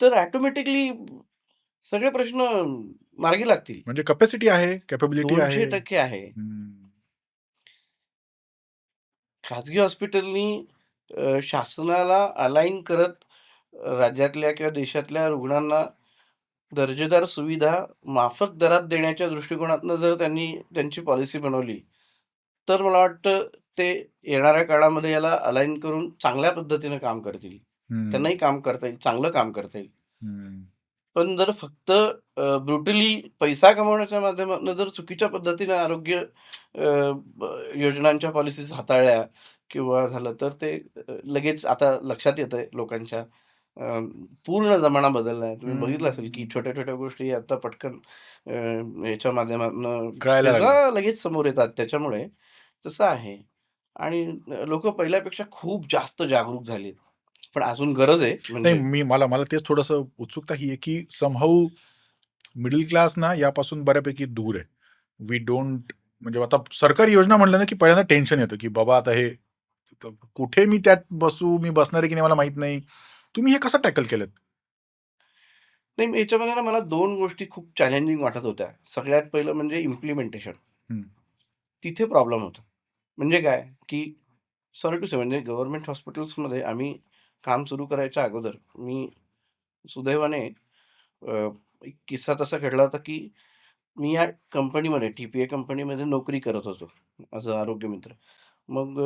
Speaker 1: तर ऑटोमॅटिकली सगळे प्रश्न मार्गी लागतील.
Speaker 2: म्हणजे कॅपॅसिटी आहे, कॅपॅबिलिटी आहे.
Speaker 1: 200% आहे.
Speaker 2: हं.
Speaker 1: खाजगी हॉस्पिटलनी शासनाला अलाइन करत राज्यातल्या किंवा देशातल्या रुग्णांना दर्जेदार सुविधा माफक दरात देण्याच्या दृष्टिकोनातनं जर त्यांनी त्यांची पॉलिसी बनवली, तर मला वाटतं ते येणाऱ्या काळामध्ये याला अलाइन करून चांगल्या पद्धतीनं काम करतील.
Speaker 2: हं.
Speaker 1: त्यांनाही काम करता येईल, चांगलं काम करता येईल.
Speaker 2: हं.
Speaker 1: पण जर फक्त ब्रुटली पैसा कमवण्याच्या माध्यमातून जर चुकीच्या पद्धतीने आरोग्य योजनांच्या पॉलिसीज हाताळल्या किंवा झालं तर ते लगेच आता लक्षात येतंय लोकांच्या अ, पूर्ण जमाना बदलला तुम्ही बघितलं असेल की
Speaker 2: हं.
Speaker 1: छोट्या-छोट्या गोष्टी आता पटकन ह्याच्या माध्यमातनं
Speaker 2: कळायला लागलं.
Speaker 1: तेव्हा लगेच समोर येतात. त्याच्यामुळे तसं आहे आणि पहिल्यापेक्षा खूप जास्त जागरूक झालीत. पण अजून गरज आहे
Speaker 2: नाही,
Speaker 1: म्हणजे
Speaker 2: मला मला तेच थोडंसं उत्सुकता ही आहे, की समहाऊ मिडल क्लास ना यापासून बऱ्यापैकी दूर आहे. वी डोंट म्हणजे आता सरकारी योजना म्हटलं ना, की पहिल्यांदा टेन्शन येतं, की बाबा आता हे कुठे मी त्यात बसू, मी बसणार आहे की नाही मला माहीत नाही. तुम्ही हे कसं टॅकल केलंत?
Speaker 1: नाही, याच्यामध्ये ना मला 2 गोष्टी खूप चॅलेंजिंग वाटत होत्या. सगळ्यात पहिलं म्हणजे इम्प्लिमेंटेशन.
Speaker 2: हं.
Speaker 1: तिथे प्रॉब्लेम होता. म्हणजे काय, की सॉरी टू से म्हणजे गव्हर्नमेंट हॉस्पिटल्समध्ये आम्ही काम सुरू करायच्या अगोदर मी सुदैवाने अ, एक किस्सा तसा घडला होता, की मी या कंपनीमध्ये TPA कंपनीमध्ये नोकरी करत होतो, ॲज अ आरोग्य मित्र. मग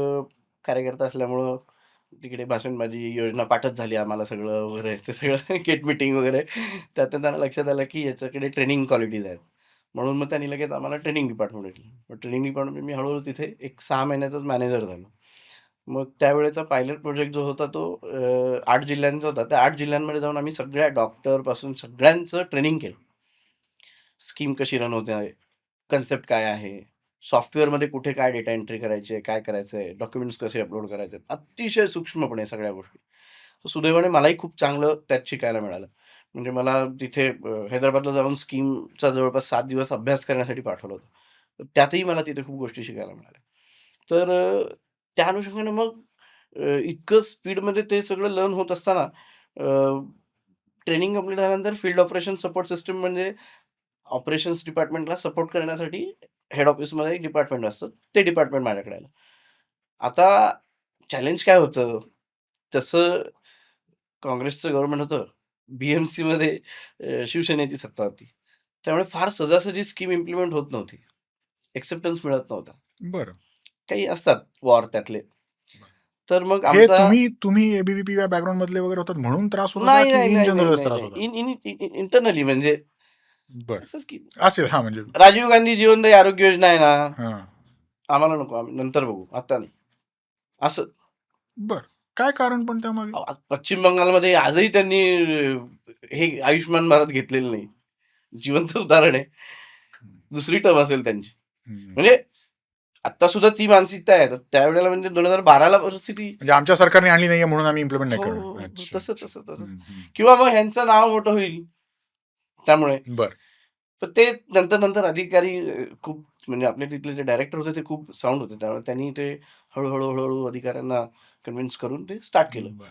Speaker 1: कार्यकर्ता असल्यामुळं तिकडे भाषणबाजी, योजना पाठच झाली आम्हाला सगळं वगैरे. ते सगळं गेट मीटिंग वगैरे. त्यातून त्यांना लक्षात आलं, की याच्याकडे ट्रेनिंग क्वालिटीज आहेत. म्हणून मग त्यांनी लगेच आम्हाला ट्रेनिंग डिपार्टमेंट दिलं. मग ट्रेनिंग डिपार्टमेंट मी हळू तिथे एक 6 महिन्याचाच मॅनेजर झालो. मग त्यावेळेचा पायलट प्रोजेक्ट जो होता तो 8 जिल्ह्यांचा होता. त्या 8 जिल्ह्यांमध्ये जाऊन आम्ही सगळ्या डॉक्टरपासून सगळ्यांचं ट्रेनिंग केलं. स्कीम कशी रन होते आहे, कन्सेप्ट काय आहे, सॉफ्टवेअरमध्ये कुठे काय डेटा एंट्री करायची आहे, काय करायचं आहे, डॉक्युमेंट्स कसे अपलोड करायचे आहेत. अतिशय सूक्ष्मपणे सगळ्या गोष्टी. तर सुदैवाने मलाही खूप चांगलं त्यात शिकायला मिळालं. म्हणजे मला तिथे हैदराबादला जाऊन स्कीमचा जवळपास 7 दिवस अभ्यास करण्यासाठी पाठवलं होतं. तर त्यातही मला तिथे खूप गोष्टी शिकायला मिळाल्या. तर त्या अनुषंगाने मग इतकं स्पीडमध्ये ते सगळं लर्न होत असताना ट्रेनिंग कंप्लीट झाल्यानंतर फील्ड ऑपरेशन सपोर्ट सिस्टम म्हणजे ऑपरेशन्स डिपार्टमेंटला सपोर्ट करण्यासाठी हेड ऑफिसमध्ये एक डिपार्टमेंट असतं. ते डिपार्टमेंट माझ्याकडे आलं. आता चॅलेंज काय होतं, तसं काँग्रेसचं गव्हर्नमेंट होतं. BMCमध्ये शिवसेनेची सत्ता होती. त्यामुळे फार सहजासहजी स्कीम इम्प्लिमेंट होत नव्हती. एक्सेप्टन्स मिळत नव्हता.
Speaker 2: बरं.
Speaker 1: काही असतात वॉर त्यातले. तर मग
Speaker 2: हे
Speaker 1: आमचा
Speaker 2: तुम्ही ए-बी-व्ही-पी बॅकग्राऊंडमधले वगैरे होतात म्हणून त्रास होत होता,
Speaker 1: नाही,
Speaker 2: की
Speaker 1: नाही,
Speaker 2: इन
Speaker 1: नाही, नाही,
Speaker 2: जनरलच
Speaker 1: नाही,
Speaker 2: त्रास
Speaker 1: नाही.
Speaker 2: होता?
Speaker 1: इंटरनली म्हणजे
Speaker 2: बरं.
Speaker 1: असंच की
Speaker 2: असेल हां, म्हणजे
Speaker 1: राजीव गांधी जीवनदायी आरोग्य योजना आहे ना,
Speaker 2: हां.
Speaker 1: आम्हाला नको, आम्ही नंतर बघू, आता नाही. असं.
Speaker 2: बरं. काय कारण पण त्यामागे?
Speaker 1: आज पश्चिम बंगालमध्ये आजही त्यांनी हे आयुष्यमान भारत घेतलेलं नाही. जिवंत उदाहरण आहे. दुसरी टर्म असेल त्यांची.
Speaker 2: हं.
Speaker 1: म्हणजे आत्ता सुद्धा ती मानसिकता आहे. तर त्यावेळेला म्हणजे 2012 ला परिस्थिती
Speaker 2: म्हणजे आमच्या सरकारने आणली नाहीये म्हणून आम्ही इम्प्लिमेंट नाही
Speaker 1: हो,
Speaker 2: करणार.
Speaker 1: हो, हो.
Speaker 2: अच्छा,
Speaker 1: तसं,
Speaker 2: अच्छा.
Speaker 1: तसं, तसंच.
Speaker 2: हं, हं.
Speaker 1: किंवा मग ह्यांचं नाव मोठं होईल त्यामुळे.
Speaker 2: बरं.
Speaker 1: तर ते नंतर अधिकारी खूप म्हणजे आपले तिथले जे डायरेक्टर होते ते खूप साउंड होते. त्यामुळे त्यांनी ते हळू-हळू अधिकाऱ्यांना कन्व्हिन्स करून ते स्टार्ट केलं.
Speaker 2: बरं.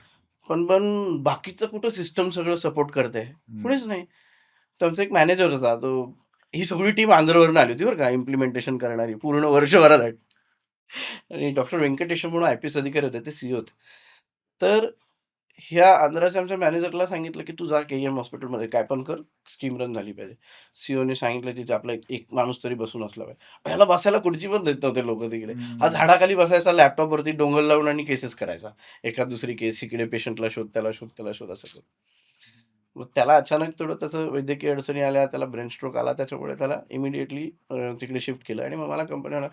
Speaker 1: पण बाकीचं कुठं सिस्टम सगळं सपोर्ट करतंय?
Speaker 2: हं.
Speaker 1: कुणीच नाही. तर आमचा एक मॅनेजर होता. ही सगळी टीम आंध्रवरून आली होती बरं का इम्प्लिमेंटेशन करणारी पूर्ण वर्षभरासाठी. आणि डॉक्टर व्यंकटेशम म्हणून आय-पी-एस अधिकारी होते, ते सीईओ होते. तर ह्या आंध्राच्या आमच्या मॅनेजरला सांगितलं, की "तू जा के-ई-एम हॉस्पिटलमध्ये काय पण कर, स्कीम रन झाली पाहिजे." सीईओने सांगितलं, "तिथे आपला एक माणूस तरी बसून असला पाहिजे." ह्याला बसायला खुर्ची पण देत नव्हते लोकं तिकडे. हा
Speaker 2: हं.
Speaker 1: झाडाखाली बसायचा लॅपटॉपवरती डोंगर लावून आणि केसेस करायचा. एखाद दुसरी केस इकडे पेशंटला शोध, त्याला शोध, त्याला शोध असं करून. मग त्याला अचानक थोडं त्याचं वैद्यकीय अडचणी आल्या, त्याला ब्रेन स्ट्रोक आला. त्याच्यामुळे त्याला इमिडिएटली तिकडे शिफ्ट केलं आणि मग मला कंपनीला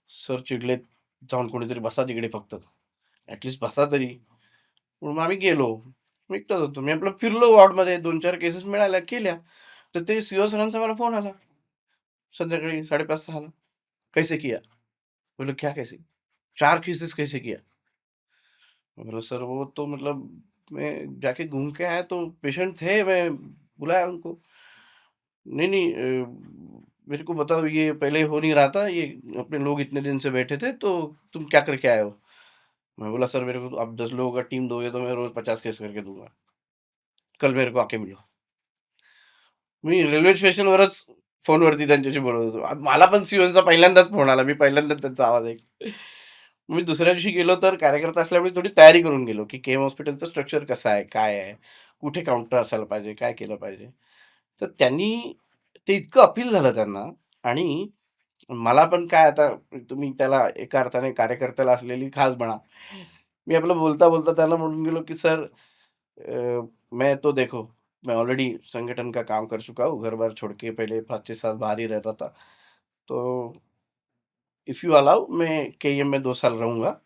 Speaker 1: सर चिडलेत, "जाऊन कोणीतरी बसा तिकडे फक्त. ॲटलीस्ट बसा तरी." मग आम्ही गेलो. मी एकटाच होतो. मी आपलं फिरलो वॉर्डमध्ये 2-4 केसेस मिळाल्या, केल्या. तर ते सीओ सरांचा मला फोन आला संध्याकाळी 5:30-6 ला. "कैसे किया?" बोले, "क्या कैसे? 4 केसेस कैसे किया?" मैं बोला, "सर वो तो मतलब मैं जाके घूम के आया तो पेशेंट थे, मैं बुलाया उनको। नहीं, नहीं मेरे को बताओ ये पहले हो नहीं रहा था, ये अपने लोग इतने दिन से बैठे थे, तो तुम क्या करके आए हो?" मैं बोला, "सर मेरे को तो आप 10 लोगों का टीम दोगे तो मैं रोज़ 50 केस करके दूँगा। कल मेरे को आके मिलो." मी रेल्वे स्टेशनवरच फोनवरती त्यांच्याशी बोलत होतो. मला पण सीओचा पहिल्यांदाच फोन आला. मी पहिल्यांदाच त्यांचा आवाज ऐकला. मी दुसऱ्या दिवशी गेलो तर कार्यकर्ता असल्यामुळे थोडी तयारी करून गेलो, की केम हॉस्पिटलचं स्ट्रक्चर कसं आहे? काय आहे? कुठे काउंटर असायला पाहिजे? काय केलं पाहिजे? तर त्यांनी ते इतकं अपील झालं त्यांना आणि मला पण काय आता तुम्ही त्याला एका अर्थाने कार्यकर्त्याला असलेली खास म्हणा. मी आपलं बोलता-बोलता त्याला म्हणून गेलो, की "सर मैं तो देखो मैं ऑलरेडी संगठन का काम कर चुका हूँ, घर-बार छोड़ के पहले 5-6 साल बाहर ही रहता था। तो इफ यू अलाउ मैं केईएम में 2 साल रहूँगा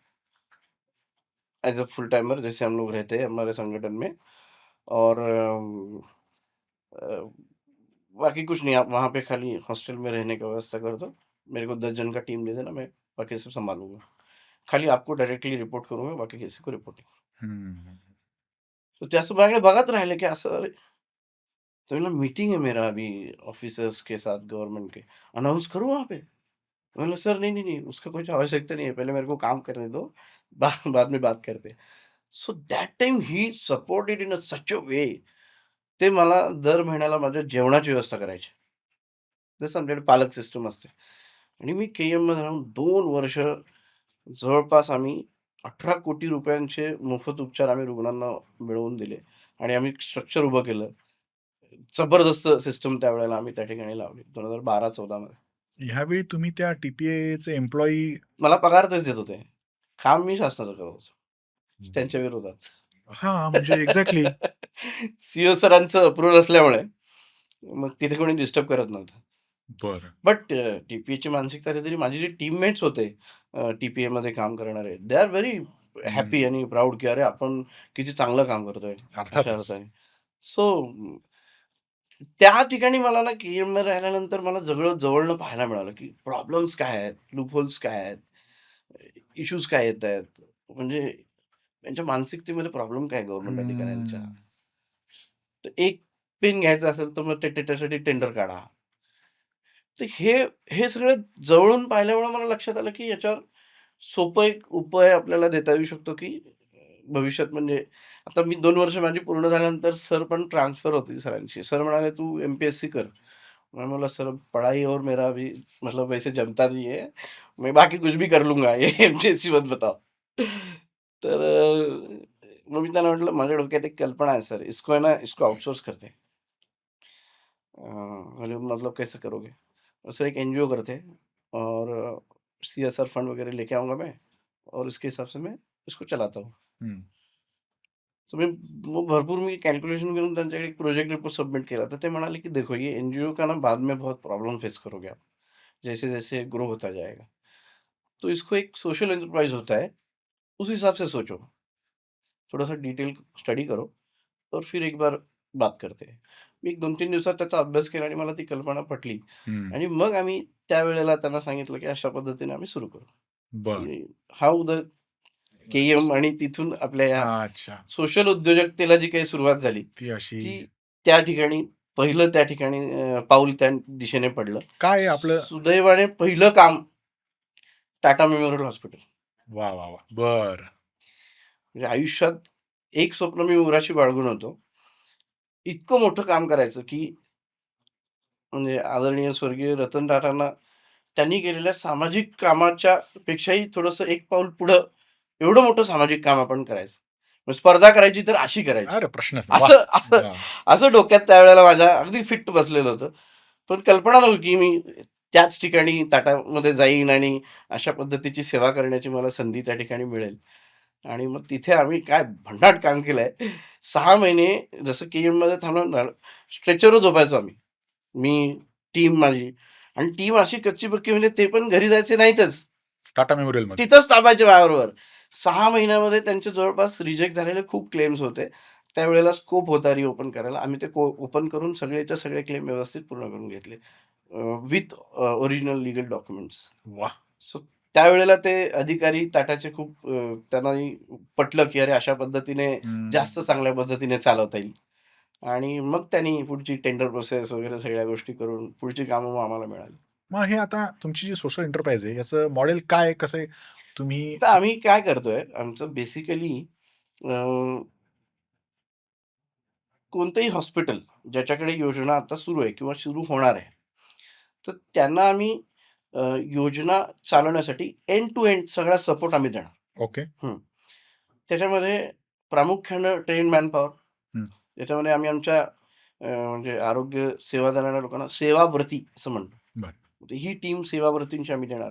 Speaker 1: एज़ अ फुल टाइमर जैसे हम लोग रहते हैं हमारे संगठन में और अ, बाकी कुछ नहीं आप वहाँ पे खाली हॉस्टल में रहने का व्यवस्था कर दो। मेरे को 10 जन का टीम दे देना, मैं बाकी सब सँभालूँगा। खाली आपको डायरेक्टली रिपोर्ट करूँगा, बाकी किसी को रिपोर्ट नहीं."
Speaker 2: हं.
Speaker 1: तर ते असं माझ्याकडे बघत राहिले, की असं अरे तो बोला मीटिंग है मेरा अभी ऑफिसर्स के साथ गवर्नमेंट के, अनाउंस करूँ वहाँ पे? मैं बोला सर नहीं, नहीं, नहीं उसका कुछ आवश्यकता नहीं है, पहले मेरे को काम करने दो, बाद में बात करते हैं. So that time he supported in a such a way. ते मला दर महिन्याला माझ्या जेवणाची व्यवस्था करायचे. जसं आमच्याकडे पालक सिस्टम असते आणि मी के-ई-एममध्ये राहून 2 वर्ष जवळपास आम्ही 18 कोटी रुपयांचे मोफत उपचार आम्ही रुग्णांना मिळवून दिले आणि आम्ही स्ट्रक्चर उभं केलं. जबरदस्त सिस्टम त्यावेळेला आम्ही त्या ठिकाणी लावली 2012-14 मध्ये.
Speaker 2: ह्यावेळी तुम्ही त्या टी-पी-एचे एम्प्लॉयी
Speaker 1: मला पगार तेच देत होते. काम मी शासनाचं करत होतो. त्यांच्या विरोधात.
Speaker 2: हां, म्हणजे एक्झॅक्टली.
Speaker 1: सीईओ सरांचं अप्रूव्हल असल्यामुळे मग तिथे कोणी डिस्टर्ब करत नव्हतं.
Speaker 2: बरं.
Speaker 1: बट टी-पी-एची मानसिकता तरी माझे जे टीममेट्स होते टी-पी-एमध्ये काम करणारे, दे आर व्हेरी
Speaker 2: हं.
Speaker 1: हॅपी आणि प्राउड की अरे आपण किती चांगलं काम करतोय अशा
Speaker 2: अर्थातच.
Speaker 1: अर्थाने. सो त्या ठिकाणी मला ना के-ई-एममध्ये राहिल्यानंतर मला सगळं जवळनं पाहायला मिळालं, की प्रॉब्लेम्स काय आहेत, लूपहोल्स काय आहेत, इश्यूज काय येतायत. म्हणजे त्यांच्या मानसिकतेमध्ये प्रॉब्लेम काय आहे गव्हर्नमेंट अधिकाऱ्यांच्या.
Speaker 2: हं.
Speaker 1: तर एक पेन घ्यायचा असेल तर मग ते त्याच्यासाठी टेंडर काढा. तर हे सगळं जवळून पाहिल्यामुळे मला लक्षात आलं, की याच्यावर सोपं एक उपाय आपल्याला देता येऊ शकतो, की भविष्यात म्हणजे आता मी 2 वर्ष माझी पूर्ण झाल्यानंतर सर पण ट्रान्सफर होती सरांची. सर म्हणाले, "तू एम-पी-एस-सी कर." मैं बोला, "सर पढ़ाई और मेरा अभी मतलब वैसे जमता नहीं है. मैं बाकी कुछ भी कर लूँगा. ये एम-पी-एस-सी मत बताओ." तर मग मी त्यांना म्हटलं, "माझ्या डोक्यात एक कल्पना है सर, इसको है ना इसको आउटसोर्स करते हैं." बोले, "मतलब कैसे करोगे?" सर एक एनजीओ करते हैं और सीएसआर फंड वगैरह लेके आऊँगा मैं और उसके हिसाब से मैं इसको चलाता हूँ.
Speaker 2: हं.
Speaker 1: तो मग भरपूर मी कॅल्क्युलेशन करून त्यांच्याकडे एक प्रोजेक्ट रिपोर्ट सबमिट केला. तर ते म्हणाले, की "देखो ये एनजीओ का ना बाद में बहुत प्रॉब्लम फेस करोगे आप, जैसे-जैसे ग्रो होता जाएगा. तो इसको एक सोशल एंटरप्राइज होता है, उस हिसाब से सोचो. थोड़ा-सा डिटेल स्टडी करो और फिर एक बार बात करते हैं." मी एक 2-3 दिवसात त्याचा अभ्यास केला आणि मला ती कल्पना पटली
Speaker 2: हं.
Speaker 1: आणि मग आम्ही त्यावेळेला त्यांना सांगितलं, की अशा पद्धतीने आम्ही सुरू करू.
Speaker 2: बरं.
Speaker 1: की हाऊ द के-ई-एम आणि तिथून आपल्या या
Speaker 2: अच्छा.
Speaker 1: सोशल उद्योजकतेला जी काही सुरुवात झाली,
Speaker 2: ती अशी
Speaker 1: ती त्या ठिकाणी पहिलं त्या ठिकाणी पाऊल त्या दिशेने पडलं.
Speaker 2: काय आहे आपलं
Speaker 1: सुदैवाने पहिलं काम टाटा मेमोरियल हॉस्पिटल.
Speaker 2: वाह, वाह, वाह! बरं.
Speaker 1: म्हणजे आयुष्यात एक स्वप्न मी उराशी बाळगून होतो. इतकं मोठं काम करायचं, की म्हणजे आदरणीय स्वर्गीय रतन टाटांना त्यांनी केलेल्या सामाजिक कामाच्या पेक्षाही थोडंसं एक पाऊल पुढं एवढं मोठं सामाजिक काम आपण करायचं. मग स्पर्धा करायची तर अशी करायची.
Speaker 2: अरे प्रश्नच नाही. वाह!
Speaker 1: असं असं
Speaker 2: वाह!
Speaker 1: असं डोक्यात त्यावेळेला माझ्या अगदी फिट्ट बसलेलं होतं. पण कल्पना नव्हती, की मी त्याच ठिकाणी टाटामध्ये जाईन आणि अशा पद्धतीची सेवा करण्याची मला संधी त्या ठिकाणी मिळेल. आणि मग तिथे आम्ही काय भन्नाट काम केलंय. 6 महिने जसं केईएममध्ये थांबलो ना, स्ट्रेचरवर झोपायचो आम्ही. मी, टीम माझी आणि टीम अशी कच्ची-पक्की म्हणजे ते पण घरी जायचे नाहीतच.
Speaker 2: टाटा मेमोरियलमध्ये.
Speaker 1: तिथंच थांबायचे माझ्याबरोबर. 6 महिन्यामध्ये त्यांचे जवळपास रिजेक्ट झालेले खूप क्लेम्स होते. त्यावेळेला स्कोप होता रिओपन करायला. आम्ही ते ओपन करून सगळेच्या सगळे क्लेम व्यवस्थित पूर्ण करून घेतले. With original legal documents.
Speaker 2: वाह!
Speaker 1: सो त्यावेळेला ते अधिकारी टाटाचे खूप त्यांनाही पटलं, की अरे अशा पद्धतीने जास्त
Speaker 2: हं.
Speaker 1: चांगल्या पद्धतीने चालवता येईल. आणि मग त्यांनी पुढची टेंडर प्रोसेस वगैरे सगळ्या गोष्टी करून पुढची कामं मग आम्हाला मिळाली.
Speaker 2: मग हे आता तुमची जी सोशल एंटरप्राइज आहे, याचं मॉडेल काय आहे? कसं आहे? तुम्ही
Speaker 1: तर आम्ही काय करतोय, आमचं बेसिकली कोणतंही हॉस्पिटल ज्याच्याकडे योजना आता सुरू आहे किंवा सुरू होणार आहे, तर त्यांना आम्ही योजना चालवण्यासाठी एंड टू एंड सगळा सपोर्ट आम्ही देणार.
Speaker 2: ओके.
Speaker 1: हं. त्याच्यामध्ये प्रामुख्यानं ट्रेन्ड मॅनपॉवर,
Speaker 2: हं.
Speaker 1: त्याच्यामध्ये आम्ही आमच्या म्हणजे आरोग्य सेवा देणाऱ्या लोकांना सेवाव्रती असं म्हणतो.
Speaker 2: बरं.
Speaker 1: तर ही टीम सेवाव्रतींची आम्ही देणार.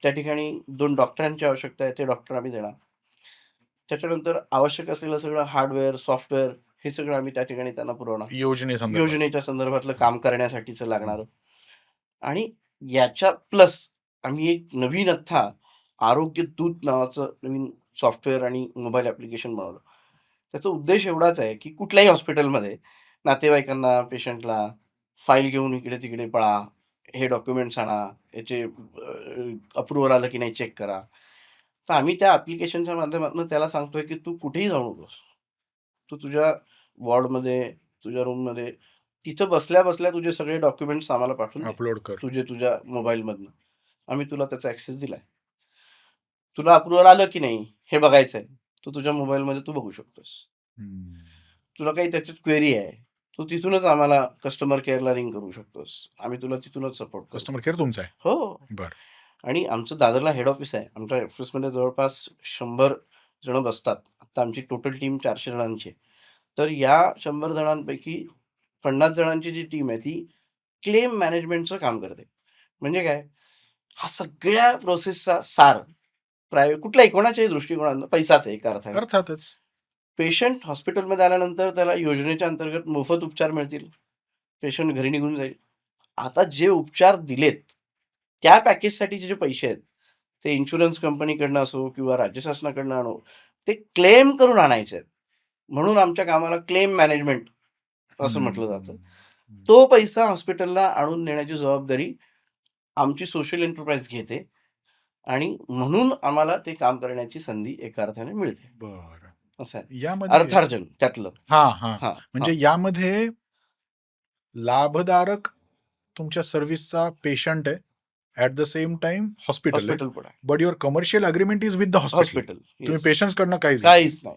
Speaker 1: त्या ठिकाणी 2 डॉक्टरांची आवश्यकता आहे, ते डॉक्टर आम्ही देणार. त्याच्यानंतर आवश्यक असलेलं सगळं हार्डवेअर, सॉफ्टवेअर हे सगळं आम्ही त्या ठिकाणी त्यांना पुरवणार.
Speaker 2: योजनेसंदर्भात.
Speaker 1: योजनेच्या संदर्भातलं काम करण्यासाठीचं
Speaker 2: हं.
Speaker 1: लागणारं. आणि याच्या प्लस आम्ही एक नवीन आरोग्य दूत नावाचं नवीन सॉफ्टवेअर आणि मोबाईल ॲप्लिकेशन बनवलं. त्याचा उद्देश एवढाच आहे, की कुठल्याही हॉस्पिटलमध्ये नातेवाईकांना, पेशंटला फाईल घेऊन इकडे-तिकडे पळा, हे डॉक्युमेंट्स आणा, याचे अप्रूव्हल आलं की नाही चेक करा. तर आम्ही त्या ॲप्लिकेशनच्या माध्यमातून त्याला सांगतोय, की तू कुठेही जाऊ नकोस. तू तुझ्या वॉर्डमध्ये, तुझ्या रूममध्ये, तिथं बसल्या-बसल्या तुझे सगळे डॉक्युमेंट्स आम्हाला पाठवून दे.
Speaker 2: अपलोड कर.
Speaker 1: तुझ्या मोबाईलमधनं. आम्ही तुला त्याचा ॲक्सेस दिलाय. तुला अप्रूव्हल आलं की नाही हे बघायचंय. तू तुझ्या मोबाईलमध्ये तू बघू शकतोस.
Speaker 2: हं.
Speaker 1: तुला काही त्याच्यात क्वेरी आहे, तू तिथूनच आम्हाला कस्टमर केअरला रिंग करू शकतोस. आम्ही तुला तिथूनच सपोर्ट करू.
Speaker 2: कस्टमर केअर तुमचा आहे.
Speaker 1: हो.
Speaker 2: बरं.
Speaker 1: आणि आमचं दादरला हेड ऑफिस आहे. आमच्या ऑफिसमध्ये जवळपास 100 जण बसतात. आता आमची टोटल टीम 400 जणांची आहे. तर या 100 जणांपैकी 50 जणांची जी टीम आहे ती क्लेम मॅनेजमेंटचं काम करते. म्हणजे काय? हा सगळ्या प्रोसेसचा सार कुठल्याही कोणाच्याही दृष्टिकोनातनं पैसाच आहे एका अर्थाने.
Speaker 2: अर्थातच.
Speaker 1: पेशंट हॉस्पिटलमध्ये आल्यानंतर त्याला योजनेच्या अंतर्गत मोफत उपचार मिळतील. पेशंट घरी निघून जाईल. आता जे उपचार दिलेत, त्या पॅकेजसाठीचे जे पैसे आहेत, ते इन्शुरन्स कंपनीकडनं असो किंवा राज्य शासनाकडनं आणो, ते क्लेम करून आणायचे आहेत. म्हणून आमच्या कामाला क्लेम मॅनेजमेंट असं
Speaker 2: हं,
Speaker 1: म्हटलं जातं.
Speaker 2: हं, हं.
Speaker 1: तो पैसा हॉस्पिटलला आणून देण्याची जबाबदारी आमची सोशल एंटरप्राइज घेते आणि म्हणून आम्हाला ते काम करण्याची संधी एका अर्थाने मिळते.
Speaker 2: बरं.
Speaker 1: असं आहे.
Speaker 2: यामध्ये
Speaker 1: अर्थार्जन त्यातलं.
Speaker 2: हां, हां.
Speaker 1: हां, हां.
Speaker 2: म्हणजे यामध्ये लाभधारक तुमच्या सर्व्हिसचा पेशंट आहे. At the same time hospital आहे.
Speaker 1: हॉस्पिटल पण आहे.
Speaker 2: But your commercial agreement is with the hospital.
Speaker 1: Hospital.
Speaker 2: तुम्ही
Speaker 1: येस.
Speaker 2: पेशंट्सकडनं काहीच घेत नाही.
Speaker 1: काहीच नाही.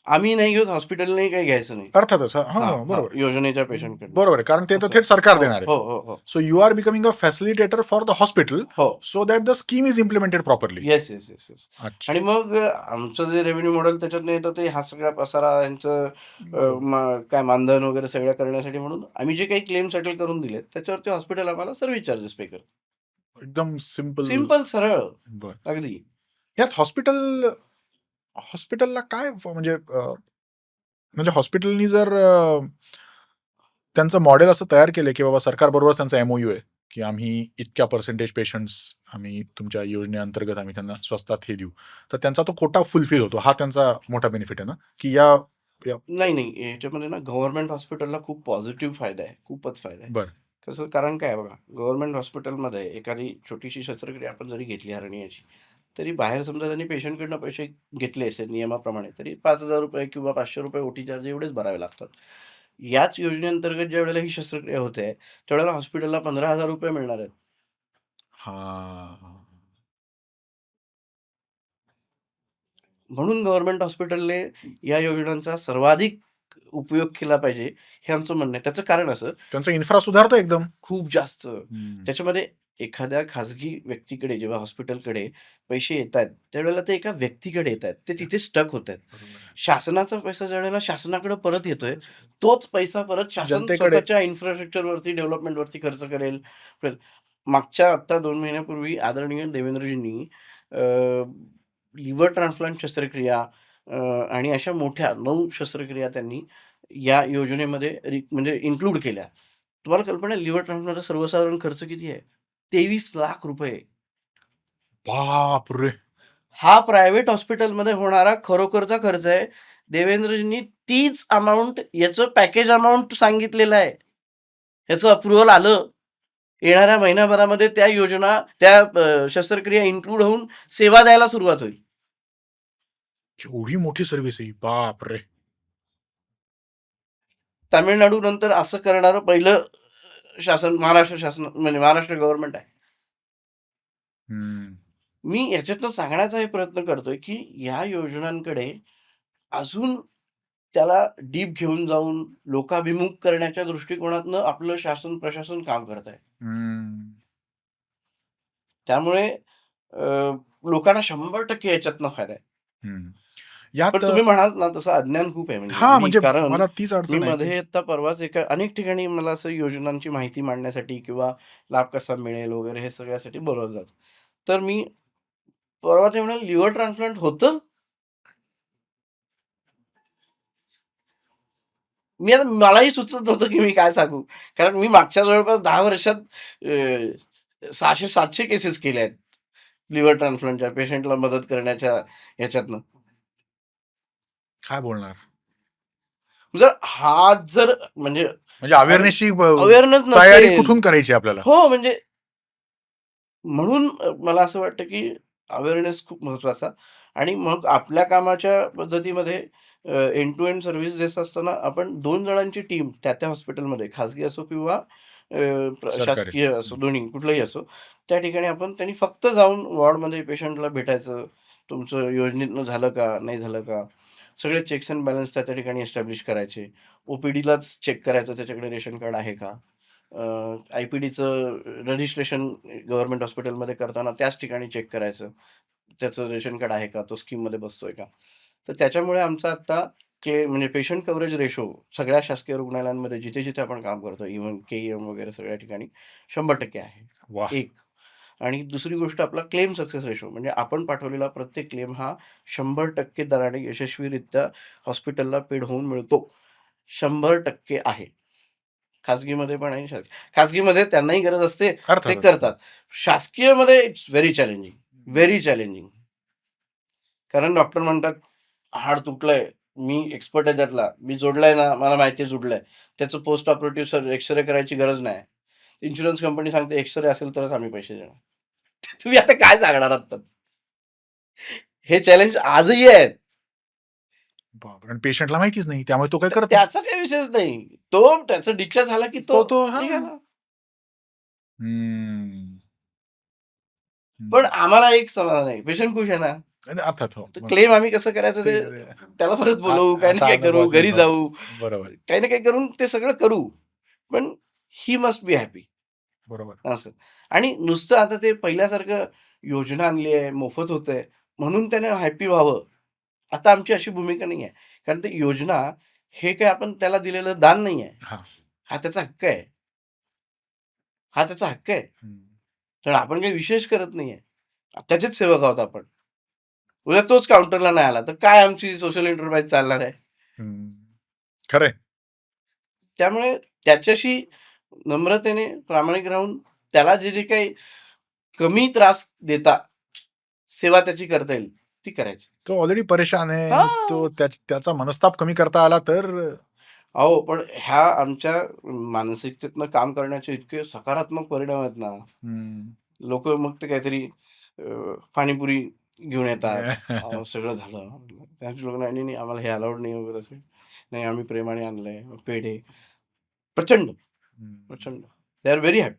Speaker 1: आम्ही नाही घेत, हॉस्पिटलनेही काही घ्यायचं नाही.
Speaker 2: अर्थातच.
Speaker 1: हां,
Speaker 2: हां, बरोबर आहे.
Speaker 1: योजनेच्या पेशंटकडनं.
Speaker 2: बरोबर आहे. कारण ते तर
Speaker 1: असं.
Speaker 2: थेट सरकार
Speaker 1: हो,
Speaker 2: देणार आहे.
Speaker 1: हो, हो, हो.
Speaker 2: So you are becoming a facilitator for the hospital
Speaker 1: हो.
Speaker 2: So that the scheme is implemented properly.
Speaker 1: Yes, yes, yes, yes.
Speaker 2: अच्छा.
Speaker 1: आणि मग आमचं जे रेव्हेन्यू मॉडेल त्याच्यातनं येतं ते हा सगळा पसारा यांचं
Speaker 2: बरोबर.
Speaker 1: काय मानधन वगैरे सगळं करण्यासाठी म्हणून आम्ही जे काही क्लेम सेटल करून दिलेत, त्याच्यावरती हॉस्पिटल आम्हाला सर्व्हिस चार्जेस पे करतं.
Speaker 2: एकदम सिंपल.
Speaker 1: सिंपल, सरळ.
Speaker 2: बरं.
Speaker 1: अगदी.
Speaker 2: यात हॉस्पिटलला काय म्हणजे हॉस्पिटलनी जर त्यांचं मॉडेल असं तयार केलंय, की बाबा सरकारबरोबर त्यांचा एमओयू आहे, की आम्ही इतक्या पर्सेंटेज पेशंट्स आम्ही तुमच्या योजनेअंतर्गत आम्ही त्यांना स्वस्तात हे देऊ. तर त्यांचा तो कोटा फुलफिल होतो. हा त्यांचा मोठा बेनिफिट आहे ना, की या
Speaker 1: नाही, नाही. याच्यामध्ये ना गव्हर्नमेंट हॉस्पिटलला खूप पॉझिटिव्ह फायदा आहे. खूपच फायदा आहे.
Speaker 2: बरं.
Speaker 1: कसं कारण काय आहे बघा, गव्हर्नमेंट हॉस्पिटलमध्ये एखादी छोटीशी शस्त्रक्रिया आपण जरी घेतली हर्नियाची, तरी बाहेर समजा त्यांनी पेशंटकडनं पैसे घेतले असेल नियमाप्रमाणे, तरी ₹5,000 किंवा ₹500 ओटी चार्ज एवढेच भरावे लागतात. याच योजनेअंतर्गत ज्यावेळेला ही शस्त्रक्रिया होते, त्यावेळेला हॉस्पिटलला ₹15,000 मिळणार आहेत.
Speaker 2: हां.
Speaker 1: म्हणून गव्हर्नमेंट हॉस्पिटलने या योजनांचा सर्वाधिक उपयोग केला पाहिजे, हे आमचं म्हणणं आहे. त्याचं कारण असं
Speaker 2: त्यांचा इन्फ्रा सुधारतो एकदम.
Speaker 1: खूप जास्त.
Speaker 2: हं.
Speaker 1: त्याच्यामध्ये एखाद्या खाजगी व्यक्तीकडे जेव्हा हॉस्पिटलकडे पैसे येतायत, त्यावेळेला ते एका व्यक्तीकडे येतायत. ते तिथे स्टक होतायत.
Speaker 2: बरोबर आहे.
Speaker 1: शासनाचा पैसा ज्यावेळेला शासनाकडे परत येतोय, तोच पैसा परत शासन
Speaker 2: जनतेकडे.
Speaker 1: स्वतःच्या इन्फ्रास्ट्रक्चरवरती, डेव्हलपमेंटवरती खर्च करेल. मागच्या आत्ता 2 महिन्यापूर्वी आदरणीय देवेंद्रजींनी लिव्हर ट्रान्सप्लांट शस्त्रक्रिया आणि अशा मोठ्या 9 शस्त्रक्रिया त्यांनी या योजनेमध्ये म्हणजे इन्क्लूड केल्या. तुम्हाला कल्पना आहे लिव्हर ट्रान्सप्लांटचा सर्वसाधारण खर्च किती आहे? ₹23,00,000.
Speaker 2: बापरे!
Speaker 1: हा प्रायव्हेट हॉस्पिटलमध्ये होणारा खरोखरचा खर्च आहे. देवेंद्रजींनी तीच अमाउंट याचं पॅकेज अमाउंट सांगितलेलं आहे. याचं अप्रूव्हल आलं. येणाऱ्या महिन्याभरामध्ये त्या योजना, त्या शस्त्रक्रिया इन्क्लूड होऊन सेवा द्यायला सुरुवात होईल.
Speaker 2: केवढी मोठी सर्व्हिस आहे ही. बापरे!
Speaker 1: तामिळनाडू नंतर असं करणारं पहिलं शासन महाराष्ट्र शासन म्हणजे महाराष्ट्र गव्हर्नमेंट आहे.
Speaker 2: हं.
Speaker 1: मी याच्यातनं सांगण्याचा हे प्रयत्न करतोय, की या योजनांकडे अजून त्याला डीप घेऊन जाऊन लोकाभिमुख करण्याच्या दृष्टिकोनातनं आपलं शासन प्रशासन काम करत आहे.
Speaker 2: हं.
Speaker 1: त्यामुळे लोकांना 100% याच्यातनं फायदा आहे.
Speaker 2: हं.
Speaker 1: पण
Speaker 2: यात
Speaker 1: तुम्ही म्हणालात ना तसं अज्ञान खूप आहे म्हणजे
Speaker 2: हां, म्हणजे
Speaker 1: कारण
Speaker 2: मला तीच
Speaker 1: मी
Speaker 2: अडचण आहे, की
Speaker 1: मध्ये आता परवाच अनेक ठिकाणी मला असं योजनांची माहिती मांडण्यासाठी किंवा लाभ कसा मिळेल वगैरे हे सगळ्यासाठी बोलावलं जातं. तर मी परवा ते म्हणाले, "लिव्हर ट्रान्सप्लांट होतं?" आता मलाही सुचत नव्हतं, की मी काय सांगू. कारण मी मागच्या जवळपास 10 वर्षात 600-700 केसेस केल्या आहेत. लिव्हर ट्रान्सप्लांटच्या पेशंटला मदत करण्याच्या ह्याच्यातनं.
Speaker 2: काय बोलणार?
Speaker 1: जर म्हणजे
Speaker 2: म्हणजे अवेअरनेसची
Speaker 1: अवेअरनेस
Speaker 2: तयारी
Speaker 1: नसेल
Speaker 2: कुठून करायची आपल्याला?
Speaker 1: हो, म्हणजे म्हणून मला असं वाटतं, की अवेअरनेस खूप महत्त्वाचा आणि मग आपल्या कामाच्या पद्धतीमध्ये एंड टू एंड सर्व्हिस देत असताना आपण 2 जणांची टीम त्या हॉस्पिटलमध्ये खाजगी असो किंवा
Speaker 2: सरकारी.
Speaker 1: शासकीय असो, दोन्ही कुठलंही असो, त्या ठिकाणी आपण त्यांनी फक्त जाऊन वॉर्डमध्ये पेशंटला भेटायचं. तुमचं योजनेतनं झालं का? नाही झालं का? सगळे चेक्स एंड बॅलन्स त्या ठिकाणी एस्टॅब्लिश करायचे. ओ-पी-डीलाच चेक करायचं त्याच्याकडे रेशन कार्ड आहे का? आय-पी-डीचं रजिस्ट्रेशन गव्हर्नमेंट हॉस्पिटलमध्ये करताना त्याच ठिकाणी चेक करायचं. त्याचं रेशन कार्ड आहे का? तो स्कीममध्ये बसतोय का? तर त्याच्यामुळे आमचा आत्ता म्हणजे पेशंट कव्हरेज रेशो सगळ्या शासकीय रुग्णालयांमध्ये जिथे-जिथे आपण काम करतो, इव्हन के-ई-एम वगैरे सगळ्या ठिकाणी 100% आहे.
Speaker 2: वाह!
Speaker 1: एक आणि दुसरी गोष्ट आपला क्लेम सक्सेस रेशो म्हणजे आपण पाठवलेला प्रत्येक क्लेम हा 100% दराने यशस्वीरित्या हॉस्पिटलला पेड होऊन मिळतो. 100% आहे. खाजगीमध्ये पण आहे. खाजगीमध्ये त्यांनाही गरज असते, ते
Speaker 2: अर्थातच.
Speaker 1: करतात. शासकीयमध्ये it's very challenging, very challenging. कारण डॉक्टर म्हणतात, "हाड तुटलंय, मी एक्सपर्ट आहे त्यातला. मी जोडलाय ना, मला माहिती आहे जोडलंय. त्याचं पोस्ट ऑपरेटिव्ह एक्स-रे करायची गरज नाही." इन्शुरन्स कंपनी सांगते, "एक्स-रे असेल तरच आम्ही पैसे देणार." तुम्ही आता काय सांगणार आहात? हे चॅलेंज आजही आहेत.
Speaker 2: बापरे! आणि पेशंटला माहितीच नाही. त्यामुळे तो काय करत नाही.
Speaker 1: त्याचा काही विषयच नाही. तो त्याचा डिस्चार्ज झाला की तो
Speaker 2: तो हां.
Speaker 1: निघाला.
Speaker 2: हं.
Speaker 1: पण आम्हाला एक समाधान आहे, पेशंट खुश आहे ना.
Speaker 2: अर्थात हो.
Speaker 1: तर
Speaker 2: बरोबर.
Speaker 1: क्लेम आम्ही कसं करायचं
Speaker 2: ते
Speaker 1: ते त्याला परत
Speaker 2: आ
Speaker 1: बोलवू, काही ना
Speaker 2: आता
Speaker 1: काही करू,
Speaker 2: अनुभवात
Speaker 1: घरी
Speaker 2: येतं.
Speaker 1: जाऊ,
Speaker 2: बरोबर,
Speaker 1: काही ना काही करून ते सगळं करू. पण ही मस्ट बी हॅपी
Speaker 2: बरोबर.
Speaker 1: असं. आणि नुसतं आता ते पहिल्यासारखं योजना आणली आहे, मोफत होतंय म्हणून त्याने हॅपी व्हावं. आता आमची अशी भूमिका नाही आहे. कारण ते योजना हे काय आपण त्याला दिलेलं दान नाही आहे.
Speaker 2: हां.
Speaker 1: हा त्याचा हक्क आहे. हा त्याचा हक्क आहे.
Speaker 2: हं.
Speaker 1: तर आपण काही विशेष करत नाहीये. त्याचेच सेवक आहोत आपण. उद्या तोच काउंटरला नाही आला, तर काय आमची सोशल एंटरप्राइज चालणार आहे?
Speaker 2: हं. खरं आहे.
Speaker 1: त्यामुळे त्याच्याशी नम्रतेने, प्रामाणिक राहून त्याला जे काही कमी त्रास देता सेवा त्याची करता येईल, ती करायची.
Speaker 2: तो ऑलरेडी परेशान आहे.
Speaker 1: हां.
Speaker 2: तो त्याचा मनस्ताप कमी करता आला तर
Speaker 1: अहो, पण ह्या आमच्या मानसिकतेतनं काम करण्याचे इतके सकारात्मक परिणाम आहेत ना,
Speaker 2: हं.
Speaker 1: लोकं मग ते काहीतरी पाणीपुरी घेऊन येतात. सगळं झालं. त्याच लोकं नाही, नाही, नाही, आम्हाला हे अलाउड नाही वगैरे असं. नाही, आम्ही प्रेमाने आणलंय. पेढे. प्रचंड,
Speaker 2: हं.
Speaker 1: प्रचंड. They are very happy.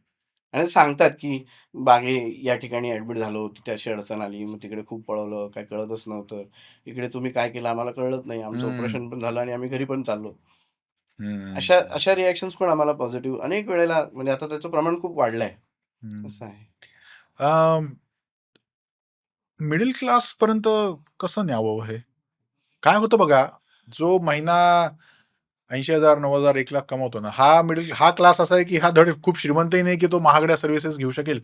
Speaker 1: आणि सांगतात, की "मागे या ठिकाणी ॲडमिट झालो, तिथे अशी अडचण आली, मग तिकडे खूप पळवलं, काही कळतच नव्हतं. इकडे तुम्ही काय केलं आम्हाला कळलंच नाही. आमचं
Speaker 2: हं,
Speaker 1: ऑपरेशन पण झालं आणि आम्ही घरी पण चाललो."
Speaker 2: हं,
Speaker 1: अशा अशा रिएक्शन्स पण आम्हाला पॉझिटिव्ह अनेक वेळेला म्हणजे आता त्याचं प्रमाण खूप वाढलंय.
Speaker 2: हं.
Speaker 1: असं आहे.
Speaker 2: मिडल क्लासपर्यंत कसं न्यावं हे? काय होतं बघा, जो महिना 80,000, 90,000, 1,00,000 कमवतो ना, हा क्लास असा आहे, की हा धड खूप श्रीमंतही नाही, की तो महागड्या सर्व्हिसेस घेऊ शकेल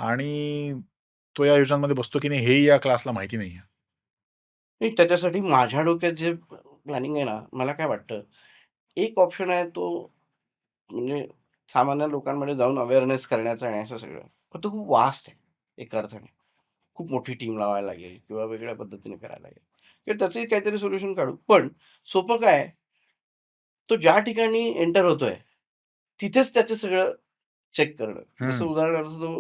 Speaker 2: आणि तो या योजनांमध्ये बसतो की नाही हेही या क्लासला माहिती नाहीये.
Speaker 1: नाही त्याच्यासाठी माझ्या डोक्यात जे प्लॅनिंग आहे ना, मला काय वाटतं, एक ऑप्शन आहे तो म्हणजे सामान्य लोकांमध्ये जाऊन अवेअरनेस करण्याचा आणि असं सगळं. पण तो खूप वास्ट आहे एका अर्थाने. खूप मोठी टीम लावायला लागेल किंवा वेगळ्या पद्धतीने करायला लागेल. किंवा त्याचंही काहीतरी सोल्युशन काढू. पण सोपं काय आहे, तो ज्या ठिकाणी एंटर होतोय, तिथेच त्याचं सगळं चेक करणं. जसं
Speaker 2: हं.
Speaker 1: उदाहरणार्थ तो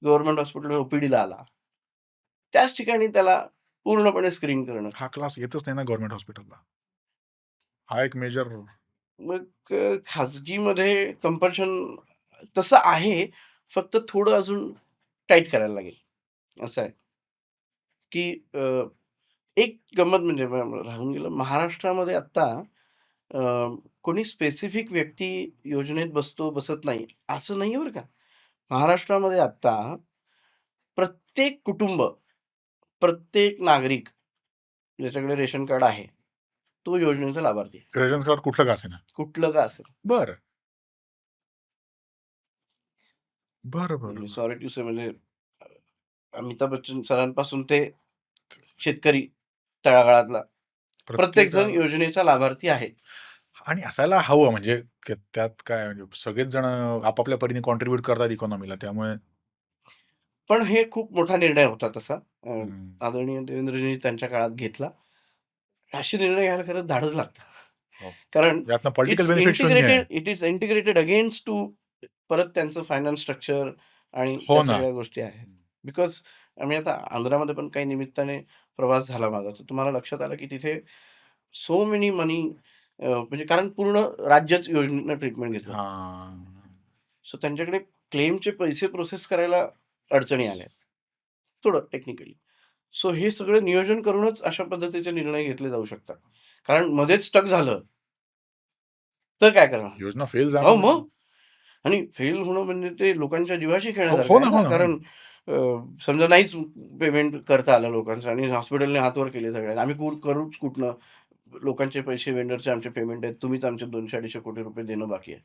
Speaker 1: गव्हर्नमेंट हॉस्पिटलमध्ये ओ-पी-डीला आला. त्याच ठिकाणी त्याला पूर्णपणे स्क्रीन करणं.
Speaker 2: हा क्लास येतच नाही ना गव्हर्नमेंट हॉस्पिटलला. हा एक मेजर
Speaker 1: मग खाजगीमध्ये कंपल्शन तसं आहे. फक्त थोडं अजून टाईट करायला लागेल. असं आहे, की एक गंमत म्हणजे राहून गेलं. महाराष्ट्रामध्ये आत्ता अ, कोणी स्पेसिफिक व्यक्ती योजनेत बसतो, बसत नाही, असं नाहीये बरं का. महाराष्ट्रामध्ये आत्ता प्रत्येक कुटुंब, प्रत्येक नागरिक ज्याच्याकडे रेशन कार्ड आहे, तो योजनेचा लाभार्थी आहे.
Speaker 2: रेशन कार्ड कुठलं का असेना.
Speaker 1: कुठलं का असेल.
Speaker 2: बरं. बरं, बरं,
Speaker 1: म्हणजे
Speaker 2: बरं.
Speaker 1: सॉरी टू से म्हणजे अ, अमिताभ बच्चन सरांपासून ते शेतकरी तळागाळातला प्रत्येकजण
Speaker 2: प्रत्येकाला
Speaker 1: योजनेचा लाभार्थी आहे.
Speaker 2: आणि असायला हवं म्हणजे त्यात काय म्हणजे सगळेच जण आपापल्या परीने कॉन्ट्रिब्यूट करतात इकॉनॉमीला त्यामुळे
Speaker 1: पण हे खूप मोठा निर्णय होता तसा.
Speaker 2: हं.
Speaker 1: आदरणीय देवेंद्रजींनी त्यांच्या काळात घेतला. असे निर्णय घ्यायला खरंच धाडस लागतं.
Speaker 2: हो.
Speaker 1: कारण
Speaker 2: यातनं पॉलिटिकल बेनिफिट शून्य आहे.
Speaker 1: It is integrated against to परत त्यांचं फायनान्स स्ट्रक्चर आणि त्या
Speaker 2: हो ना.
Speaker 1: सगळ्या गोष्टी आहेत. बिकॉज आम्ही आता आंध्रामध्ये पण काही निमित्ताने प्रवास झाला माझा. तर तुम्हाला लक्षात आलं की तिथे सो मेनी मनी म्हणजे कारण पूर्ण राज्यच योजनेनं ट्रीटमेंट घेतलं.
Speaker 2: हां.
Speaker 1: सो त्यांच्याकडे क्लेमचे पैसे प्रोसेस करायला अडचणी आल्या. थोडं टेक्निकली. सो हे सगळं नियोजन करूनच अशा पद्धतीचे निर्णय घेतले जाऊ शकतात. कारण मध्येच स्टक झालं, तर काय करणार?
Speaker 2: योजना फेल
Speaker 1: हो,
Speaker 2: जाणं म्हणजे
Speaker 1: मग आणि फेल होणं म्हणजे ते लोकांच्या जीवाशी
Speaker 2: हो,
Speaker 1: खेळण्यासारखं
Speaker 2: हो
Speaker 1: आहे
Speaker 2: ना, हो
Speaker 1: ना.
Speaker 2: ना, हो ना.
Speaker 1: कारण अ, समजा नाहीच पेमेंट करता आलं लोकांचं आणि हॉस्पिटलने हात वर केले सगळ्यांना. आम्ही करूच कुठनं? लोकांचे पैसे, वेंडरचे आमचे पेमेंट आहेत. तुम्हीच आमचे 200-250 कोटी रुपये देणं बाकी आहे.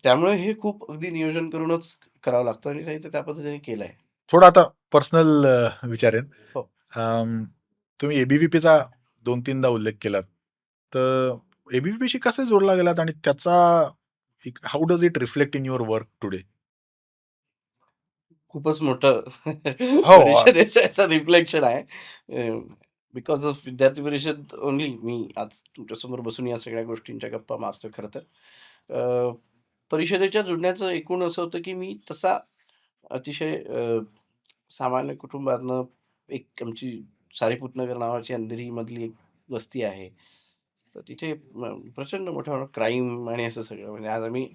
Speaker 1: त्यामुळे हे खूप अगदी नियोजन करूनच करावं लागतं आणि त्यांनी ते त्या पद्धतीने केलंय.
Speaker 2: थोडं आता पर्सनल विचारेन.
Speaker 1: हो.
Speaker 2: अं, तुम्ही ए-बी-व्ही-पीचा 2-3दा उल्लेख केलात. तर ए-बी-व्ही-पीशी कसे जोडला गेलात आणि त्याचा how does it reflect in your work today?
Speaker 1: खूपच मोठं
Speaker 2: हो.
Speaker 1: परिषदेचं याचं रिफ्लेक्शन आहे. बिकॉज ऑफ विद्यार्थी परिषद ओन्ली मी आज तुमच्यासमोर बसून या सगळ्या गोष्टींच्या गप्पा मारतोय खरं तर. परिषदेच्या जुळण्याचं एकूण असं होतं, की मी तसा अतिशय सामान्य कुटुंबातनं एक आमची सारीपुतनगर नावाची अंधेरीमधली एक वस्ती आहे. तर तिथे प्रचंड मोठा क्राईम आणि असं सगळं म्हणजे आज आम्ही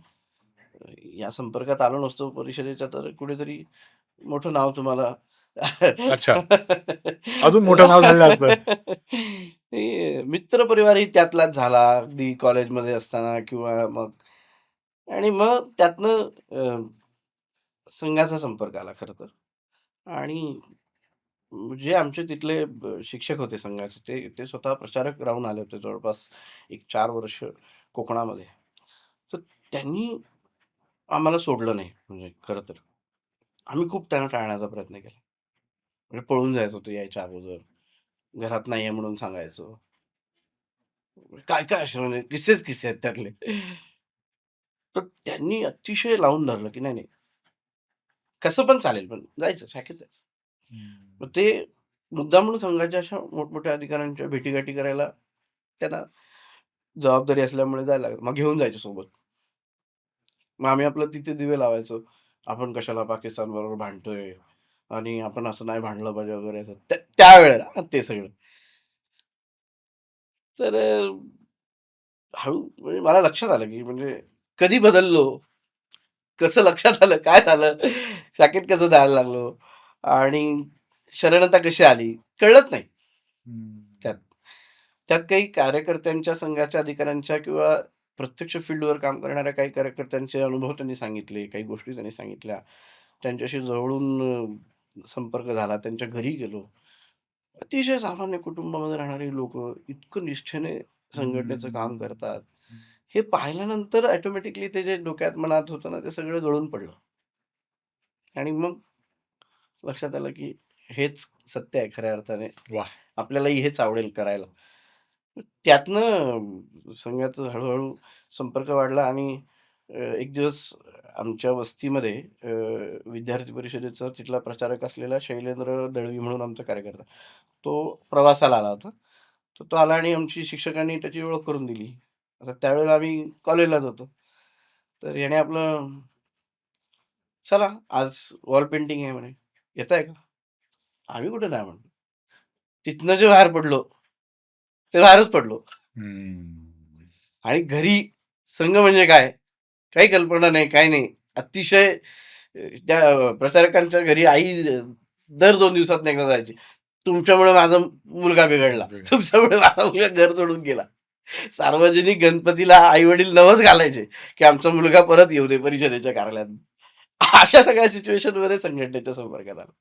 Speaker 1: या संपर्कात आलो नसतो परिषदेच्या तर कुठेतरी मोठं नाव तुम्हाला
Speaker 2: अच्छा. अजून मोठं नाव झालेलं असतं.
Speaker 1: मित्रपरिवारही त्यातलाच झाला अगदी कॉलेजमध्ये असताना किंवा मग आणि मग त्यातनं संघाचा संपर्क आला खरं तर आणि जे आमचे तिथले शिक्षक होते संघाचे ते स्वतः प्रचारक राहून आले होते जवळपास एक 4 वर्ष कोकणामध्ये. तर त्यांनी आम्हाला सोडलं नाही म्हणजे खरं तर. आम्ही खूप त्यांना टाळण्याचा प्रयत्न केला. म्हणजे पळून जायचो तो यायच्या अगोदर. घरात नाहीये म्हणून सांगायचो. काय-काय असे म्हणजे किस्सेच किस्से आहेत त्यातले. तर त्यांनी अतिशय लावून धरलं, की नाही, नाही कसं पण चालेल पण जायचं, शाखेत जायचं.
Speaker 2: हं.
Speaker 1: मग ते मुद्दामून संघाच्या अशा मोठमोठ्या अधिकाऱ्यांच्या भेटीगाठी करायला त्यांना जबाबदारी असल्यामुळे जायला लागलं. मग घेऊन जायचे सोबत. मग आम्ही आपलं तिथे दिवे लावायचो. आपण कशाला पाकिस्तानबरोबर भांडतोय आणि आपण असं नाही भांडलं पाहिजे वगैरे असं. त्यावेळेला ते सगळं. तर हळू म्हणजे मला लक्षात आलं, की म्हणजे कधी बदललो कसं लक्षात आलं? काय झालं? शाखेत कसं जायला लागलो? आणि शरणता कशी आली? कळलंच नाही
Speaker 2: हं.
Speaker 1: त्यात. त्यात काही कार्यकर्त्यांच्या संघाच्या अधिकाऱ्यांच्या किंवा प्रत्यक्ष फील्डवर काम करणाऱ्या काही कार्यकर्त्यांचे अनुभव त्यांनी सांगितले, काही गोष्टी त्यांनी सांगितल्या. त्यांच्याशी जवळून संपर्क झाला, त्यांच्या घरी गेलो. अतिशय सामान्य कुटुंबामध्ये राहणारी लोकं इतकं निष्ठेने संघटनेचं काम
Speaker 2: हं.
Speaker 1: करतात. हे पाहिल्यानंतर ऑटोमॅटिकली ते जे डोक्यात मनात होतं ना, ते सगळं गळून पडलं. आणि मग लक्षात आलं, की हेच सत्य आहे खऱ्या अर्थाने.
Speaker 2: वाह!
Speaker 1: आपल्यालाही हेच आवडेल करायला. त्यातनं संघाचा हळू-हळू संपर्क वाढला आणि एक दिवस आमच्या वस्तीमध्ये विद्यार्थी परिषदेचा तिथला प्रचारक असलेला शैलेंद्र दळवी म्हणून आमचा कार्यकर्ता. तो प्रवासाला आला होता. तर तो आला आणि आमची शिक्षकांनी त्याची ओळख करून दिली. आता त्यावेळेला आम्ही कॉलेजलाच होतो. तर याने आपलं "चला आज वॉल पेंटिंग आहे" म्हणे. "येताय का?" आम्ही कुठे नाही म्हणलो. तिथनं जे बाहेर पडलो, ते बाहेरच पडलो.
Speaker 2: हं.
Speaker 1: आणि घरी संघ म्हणजे काय? काही कल्पना नाही, काही नाही. अतिशय त्या प्रचारकांच्या घरी आई दर 2 दिवसातनं एकदा जायची. "तुमच्यामुळे माझा मुलगा बिघडला.
Speaker 2: वेगळं.
Speaker 1: तुमच्यामुळे माझा मुलगा घर सोडून गेला." सार्वजनिक गणपतीला आई-वडील नवस घालायचे, की आमचा मुलगा परत येऊ दे परिषदेच्या कार्यालयात. अशा सगळ्या सिच्युएशनमध्ये संघटनेच्या संपर्कात आलो.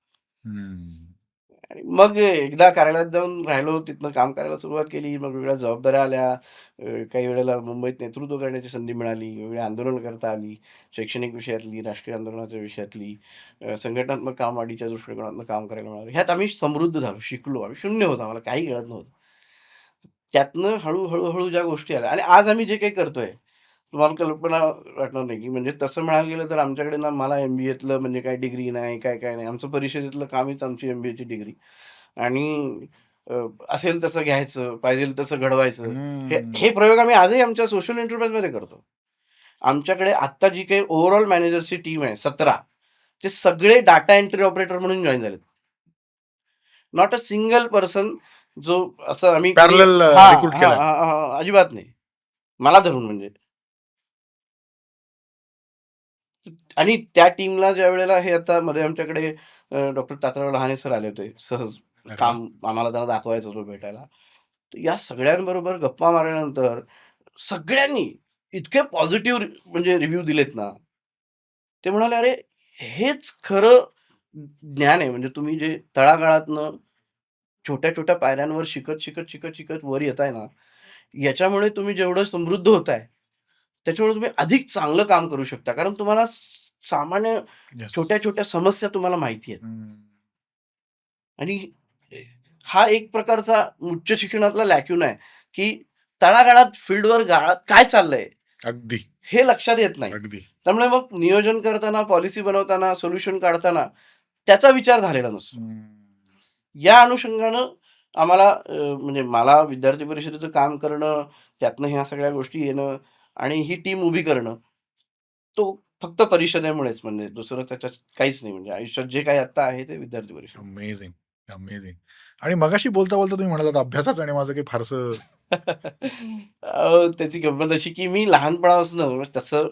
Speaker 2: हं.
Speaker 1: आणि मग एकदा कार्यालयात जाऊन राहिलो, तिथनं काम करायला सुरुवात केली. मग वेगळ्या जबाबदाऱ्या आल्या. काही वेळेला मुंबईत नेतृत्व करण्याची संधी मिळाली. वेगळी आंदोलन करता आली. शैक्षणिक विषयातली, राष्ट्रीय आंदोलनाच्या विषयातली, संघटनात्मक कामवाढीच्या दृष्टिकोनातनं काम करायला मिळालं. ह्यात आम्ही समृद्ध झालो, शिकलो. आम्ही शून्य होतो. आम्हाला काही कळत नव्हतं. त्यातनं हळू ज्या गोष्टी आल्या आणि आज आम्ही जे काही करतोय, तुम्हाला कल्पना वाटणार नाही, की म्हणजे तसं म्हणायला गेलं तर आमच्याकडे ना मला एम-बी-एतलं म्हणजे काही डिग्री नाही, काय नाही. आमचं परिषदेतलं कामच आमची एम-बी-एची डिग्री आणि असेल तसं घ्यायचं, पाहिजेल तसं घडवायचं. हे
Speaker 2: हं.
Speaker 1: हे प्रयोग आम्ही आजही आमच्या सोशल एंटरप्राइजमध्ये करतो. आमच्याकडे आत्ता जी काही ओव्हरऑल मॅनेजर्सची टीम आहे 17, ते सगळे डाटा एंट्री ऑपरेटर म्हणून जॉइन झालेत. नॉट अ सिंगल पर्सन जो असं आम्ही कधी
Speaker 2: पॅरलल
Speaker 1: हां,
Speaker 2: रिक्रूट
Speaker 1: हां,
Speaker 2: केलाय.
Speaker 1: हां, हां, अजिबात नाही. मला धरून म्हणजे. आणि त्या टीमला ज्यावेळेला हे आता मध्ये आमच्याकडे डॉक्टर तात्याराव लहाने सर आले होते. सहज
Speaker 2: अरे वाह!
Speaker 1: काम आम्हाला त्यांना दाखवायचं होतं भेटायला. तर या सगळ्यांबरोबर गप्पा मारल्यानंतर सगळ्यांनी इतके पॉझिटिव्ह म्हणजे रिव्ह्यू दिलेत ना, ते म्हणाले, "अरे, हेच खरं ज्ञान आहे. म्हणजे तुम्ही जे तळागाळातनं छोट्या-छोट्या पायऱ्यांवर शिकत वर येताय ना, याच्यामुळे तुम्ही जेवढं समृद्ध होताय, त्याच्यामुळे तुम्ही अधिक चांगलं काम करू शकता. कारण तुम्हाला सामान्य
Speaker 2: येस.
Speaker 1: छोट्या-छोट्या समस्या तुम्हाला माहिती आहेत
Speaker 2: हं.
Speaker 1: आणि हा एक प्रकारचा उच्च शिक्षणातला लॅक्यून आहे, की तळागाळात, फील्डवर गाळात काय चाललंय,
Speaker 2: अगदी,
Speaker 1: हे लक्षात येत नाही.
Speaker 2: अगदी.
Speaker 1: त्यामुळे मग नियोजन करताना, पॉलिसी बनवताना, सोल्युशन काढताना त्याचा विचार झालेला नसतो.
Speaker 2: हं.
Speaker 1: या अनुषंगानं आम्हाला म्हणजे मला विद्यार्थी परिषदेचं काम करणं, त्यातनं ह्या सगळ्या गोष्टी येणं आणि ही टीम उभी करणं, तो फक्त परिषदेमुळेच म्हणजे दुसरं त्याच्यात काहीच नाही म्हणजे आयुष्यात जे काही आत्ता आहे ते विद्यार्थी परिषद.
Speaker 2: Amazing, amazing. आणि मगाशी बोलता-बोलता तुम्ही म्हणालात अभ्यासाचं आणि माझं काही फारसं
Speaker 1: त्याची गंमत अशी की मी लहानपणापासून म्हणजे तसं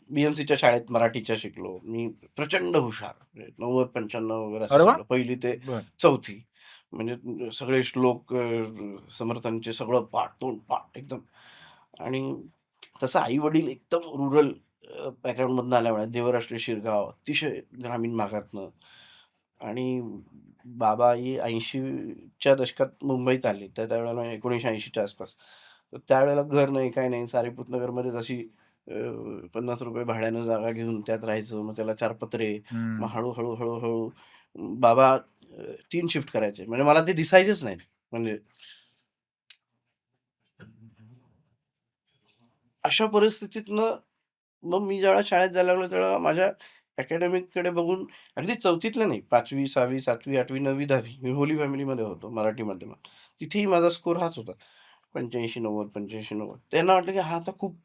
Speaker 1: बी-एम-सीच्या शाळेत मराठीच्या शिकलो. मी प्रचंड हुशार. म्हणजे 90-95 वगैरे असं
Speaker 2: अरे वाह!
Speaker 1: सगळं 1ली ते
Speaker 2: बरं.
Speaker 1: 4थी. म्हणजे सगळे श्लोक समर्थांचे सगळं पाठ, तोंडपाठ एकदम आणि तसं आई-वडील एकदम रुरल बॅकग्राऊंडमधनं आल्यामुळे देवराष्ट्र शिरगाव, अतिशय ग्रामीण भागातनं आणि बाबा ही 80च्या दशकात मुंबईत आले. तर त्यावेळेला 1980च्या आसपास. तर त्यावेळेला घर नाही, काही नाही. सारीपुतनगरमध्येच अशी ₹50 भाड्यानं जागा घेऊन त्यात राहायचं. मग त्याला 4 पत्रे. मग
Speaker 2: हं.
Speaker 1: हळू-हळू बाबा 3 शिफ्ट करायचे. म्हणजे मला ते दिसायचेच नाहीत. म्हणजे अशा परिस्थितीतनं मग मी ज्यावेळेला शाळेत जायला लागलो, त्यावेळेला माझ्या अकॅडमिककडे बघून अगदी 4थीतलं नाही, 5वी, 6वी, 7वी, 8वी, 9वी, 10वी मी होली फॅमिलीमध्ये होतो, मराठी माध्यमात. तिथेही माझा स्कोर हाच होता. 85-90, 85-90. त्यांना वाटलं, की हा आता खूप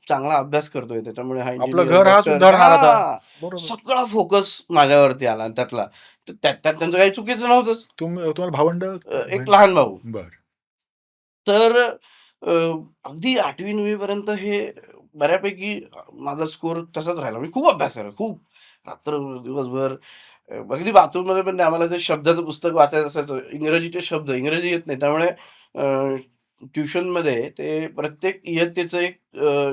Speaker 1: चांगला अभ्यास करतोय, त्याच्यामुळे हा
Speaker 2: आपलं
Speaker 1: इंजिनिअर,
Speaker 2: घर हाच
Speaker 1: डॉक्टर
Speaker 2: उद्धारणार आता.
Speaker 1: हां,
Speaker 2: बरोबर.
Speaker 1: सगळा फोकस माझ्यावरती आला आणि त्यातला. तर त्यात त्यांचं काही चुकीचं नव्हतंच.
Speaker 2: तुम्हाला भावंड?
Speaker 1: एक
Speaker 2: बहीण?
Speaker 1: लहान भाऊ.
Speaker 2: बरं.
Speaker 1: तर अ, अगदी 8वी-9वी पर्यंत हे बऱ्यापैकी माझा स्कोर तसाच राहिला. मी खूप अभ्यास केला, खूप. रात्र दिवसभर अगदी बाथरूममध्ये पण आम्हाला जे शब्दाचं पुस्तक वाचायचं असायचं. इंग्रजीचे शब्द, इंग्रजी येत नाही. त्यामुळे ट्युशनमध्ये ते प्रत्येक इयत्तेचं एक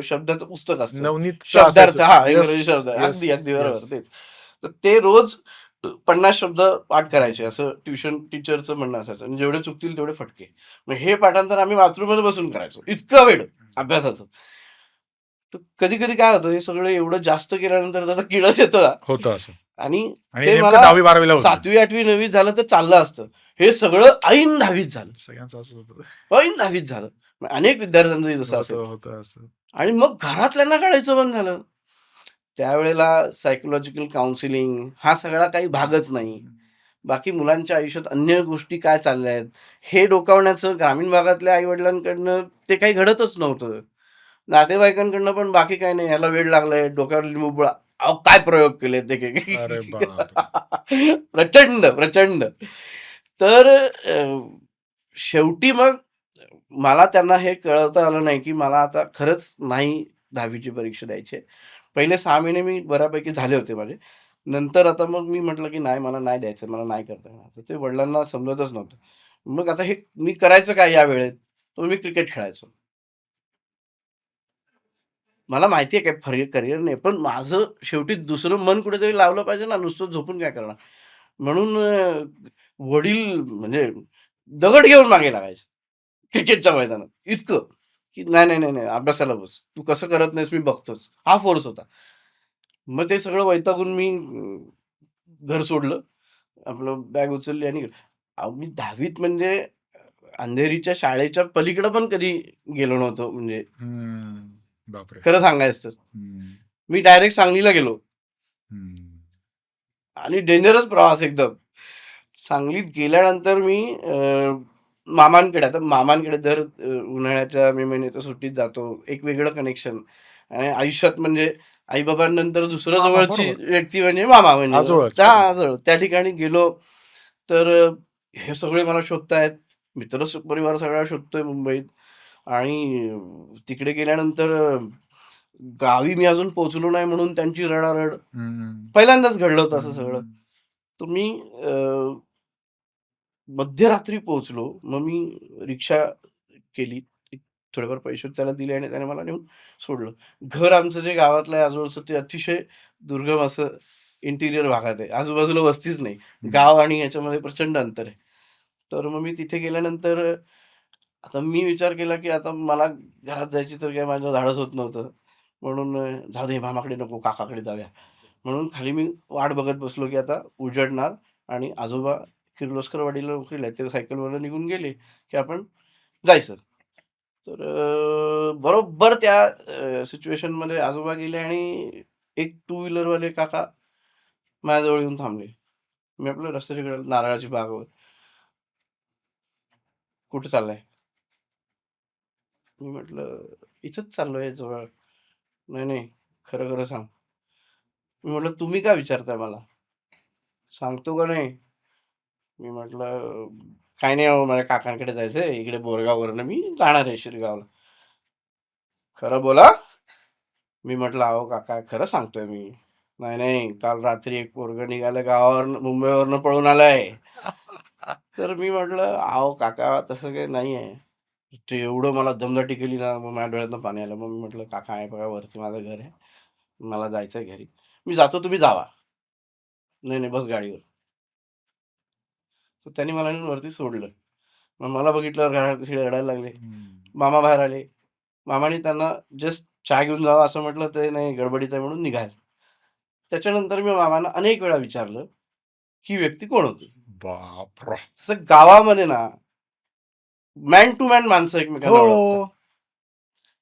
Speaker 1: शब्दाचं पुस्तक असतं.
Speaker 2: नवनीतचं
Speaker 1: शब्दार्थ
Speaker 2: असायचं.
Speaker 1: हां,
Speaker 2: येस,
Speaker 1: इंग्रजी शब्द.
Speaker 2: येस,
Speaker 1: अगदी, अगदी
Speaker 2: येस.
Speaker 1: बरोबर तेच. तर ते रोज 50 शब्द पाठ करायचे असं ट्युशन टीचरचं म्हणणं असायचं आणि जेवढे चुकतील तेवढे फटके. मग हे पाठांतर आम्ही बाथरूममध्ये बसून करायचो. इतकं वेड अभ्यासाचं. तर कधी-कधी काय होतं हे सगळं एवढं जास्त केल्यानंतर त्याचा किळस येतो ना
Speaker 2: होतं असं.
Speaker 1: आणि
Speaker 2: आणि
Speaker 1: ते
Speaker 2: नेमकं
Speaker 1: मला
Speaker 2: 10वी-12वी ला होतं.
Speaker 1: 7वी, 8वी, 9वी झालं तर चाललं असतं. हे सगळं ऐन 10वीत झालं.
Speaker 2: सगळ्यांचं असंच होतं.
Speaker 1: ऐन 10वीत झालं. मग अनेक विद्यार्थ्यांचंही जसं असेल.
Speaker 2: होतं असं.
Speaker 1: आणि मग घरातल्यांना कळायचं बंद झालं. त्यावेळेला सायकॉलॉजिकल काउन्सिलिंग हा सगळा काही भागच नाही. बाकी मुलांच्या आयुष्यात अन्य गोष्टी काय चालल्या आहेत, हे डोकावण्याचं ग्रामीण भागातल्या आई-वडिलांकडनं ते काही घडतच नव्हतं. नातेवाईकांकडनं पण बाकी काही नाही, ह्याला वेड लागलंय, डोक्यावर लिंबूबिळा. अहो, काय प्रयोग केलेत एक एक.
Speaker 2: अरे बापरे!
Speaker 1: प्रचंड, प्रचंड. तर शेवटी मग मला त्यांना हे कळवता आलं नाही, की मला आता खरंच नाही 10वी ची परीक्षा द्यायची आहे. पहिले 6 महिने मी बऱ्यापैकी झाले होते माझे. नंतर आता मग मी म्हटलं, की नाही मला नाही द्यायचं, मला नाही करता येणार. तर ते वडिलांना समजतच नव्हतं. मग आता हे मी करायचं काय या वेळेत? तर मी क्रिकेट खेळायचो. मला माहिती आहे काय करियर नाही, पण माझं शेवटी दुसरं मन कुठेतरी लावलं पाहिजे ना, नुसतं झोपून काय करणार? म्हणून वडील म्हणजे दगड घेऊन मागे लागायचे क्रिकेटच्या मैदानात. इतकं, की "नाही, नाही, नाही, नाही, अभ्यासाला बस. तू कसं करत नाहीस मी बघतोच." हा फोर्स होता. मग ते सगळं वैतागून मी घर सोडलं. आपलं बॅग उचलली आणि गेलो. अहो, मी 10वीत म्हणजे अंधेरीच्या शाळेच्या पलीकडं पण कधी गेलो नव्हतो म्हणजे
Speaker 2: हं. बापरे!
Speaker 1: खरं सांगायचं तर.
Speaker 2: हं,
Speaker 1: मी डायरेक्ट सांगलीला गेलो
Speaker 2: हं.
Speaker 1: आणि डेंजरस प्रवास एकदम. सांगलीत गेल्यानंतर मी मामांकडे आता मामांकडे दर उन्हाळ्याच्या मे महिन्याच्या सुट्टीत जातो. एक वेगळं कनेक्शन आणि आयुष्यात म्हणजे आई-बाबांनंतर दुसरं
Speaker 2: मामा
Speaker 1: जवळची
Speaker 2: बरोबर.
Speaker 1: व्यक्ती म्हणजे मामा म्हणजे
Speaker 2: आजोळच.
Speaker 1: त्या
Speaker 2: बरोबर.
Speaker 1: आजोळ. त्या ठिकाणी गेलो तर हे सगळे मला शोधतायत. मित्र परिवार सगळा शोधतोय मुंबईत आणि तिकडे गेल्यानंतर गावी मी अजून पोहोचलो नाही म्हणून त्यांची रडारड.
Speaker 2: हं,
Speaker 1: पहिल्यांदाच घडलं होतं असं सगळं.
Speaker 2: हं.
Speaker 1: तर मी मध्यरात्री पोहोचलो. मग मी रिक्षा केली. एक थोडेफार पैसे त्याला दिले आणि त्याने मला नेऊन सोडलं. घर आमचं जे गावातलं आहे आजूबाजूचं ते अतिशय दुर्गम असं इंटिरियर भागात आहे. आजूबाजूला वस्तीच नाही.
Speaker 2: हं.
Speaker 1: गाव आणि याच्यामध्ये प्रचंड अंतर आहे. तर मग मी तिथे गेल्यानंतर आता मी विचार केला, की आता मला घरात जायची तर काही माझं धाडस होत नव्हतं. म्हणून जाऊ दे मामाकडे नको काकाकडे जाऊया. म्हणून खाली मी वाट बघत बसलो, की आता उजेडणार आणि आजोबा किर्लोस्करवाडीला नोकरीला आहेत. ते सायकलवरनं निघून गेले, की आपण जायचं. तर बरोबर त्या सिच्युएशनमध्ये आजोबा गेले आणि एक टू व्हीलरवाले काका माझ्याजवळ येऊन थांबले. मी आपलं रस्त्याच्या कडेला नारळाची बाग "कुठे चाललाय?" मी म्हटलं, "इथंच चाललोय जवळ." "नाही, नाही, खरं-खरं सांग." मी म्हटलं, "तुम्ही का विचारताय मला? सांगतो का नाही?" मी म्हटलं, "काही नाही अहो, माझ्या काकांकडे जायचंय. इकडे बोरगाववरनं मी जाणार आहे शिरगावला." "खरं बोला?" मी म्हटलं, "अहो काका, खरं सांगतोय मी." "नाही, नाही, काल रात्री एक पोरगं निघालं गावावरनं मुंबईवरनं पळून आलंय." तर मी म्हटलं, "अहो काका, तसं काही नाही आहे." ते एवढं मला दमदाटी केली ना, मग माझ्या डोळ्यातनं पाणी आलं. मग मी म्हटलं, "काका आहे बघा वरती माझं घर आहे. मला जायचंय घरी. मी जातो, तुम्ही जावा." "नाही, नाही, बस गाडीवर." तर त्यांनी मला नेऊन वरती सोडलं. मग मला बघितल्यावर घरातले सगळे रडायला लागले.
Speaker 2: हं.
Speaker 1: मामा बाहेर आले. मामाने त्यांना जस्ट चहा घेऊन जावा असं म्हटलं, ते नाही गडबडीत आहे म्हणून निघाले. त्याच्यानंतर मी मामांना अनेक वेळा विचारलं, ही व्यक्ती कोण होती?
Speaker 2: बापरे!
Speaker 1: तसं गावामध्ये ना मॅन टू मॅन माणसं एकमेकांना
Speaker 2: हो.
Speaker 1: ओळखतात.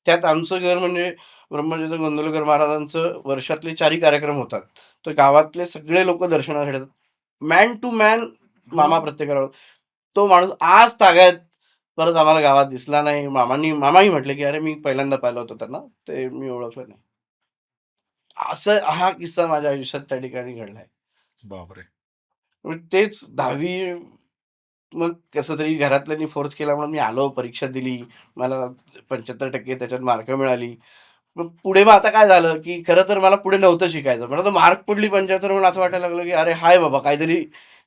Speaker 1: त्यात आमचं घर म्हणजे ब्रह्मचंद्र गोंदवलेकर महाराजांचं वर्षातले 4ही कार्यक्रम होतात. तर गावातले सगळे लोकं दर्शनाला येतात. मॅन टू मॅन
Speaker 2: हो.
Speaker 1: मामा प्रत्येकाला ओळखतो. तो माणूस आज तागायत परत आम्हाला गावात दिसला नाही. मामाही म्हटले, की "अरे, मी पहिल्यांदा पाहिलं होतं त्यांना. ते मी ओळखलं नाही." असं हा किस्सा माझ्या आयुष्यात त्या ठिकाणी घडलाय.
Speaker 2: बापरे!
Speaker 1: मग तेच 10वी मग कसं तरी घरातल्यांनी फोर्स केला म्हणून मी आलो, परीक्षा दिली. मला 75% त्याच्यात मार्क मिळाली. मग पुढे मग आता काय झालं, की खरं तर मला पुढे नव्हतं शिकायचं. पण आता मार्क पडली 75 म्हणून असं वाटायला लागलं, की अरे हाय बाबा काहीतरी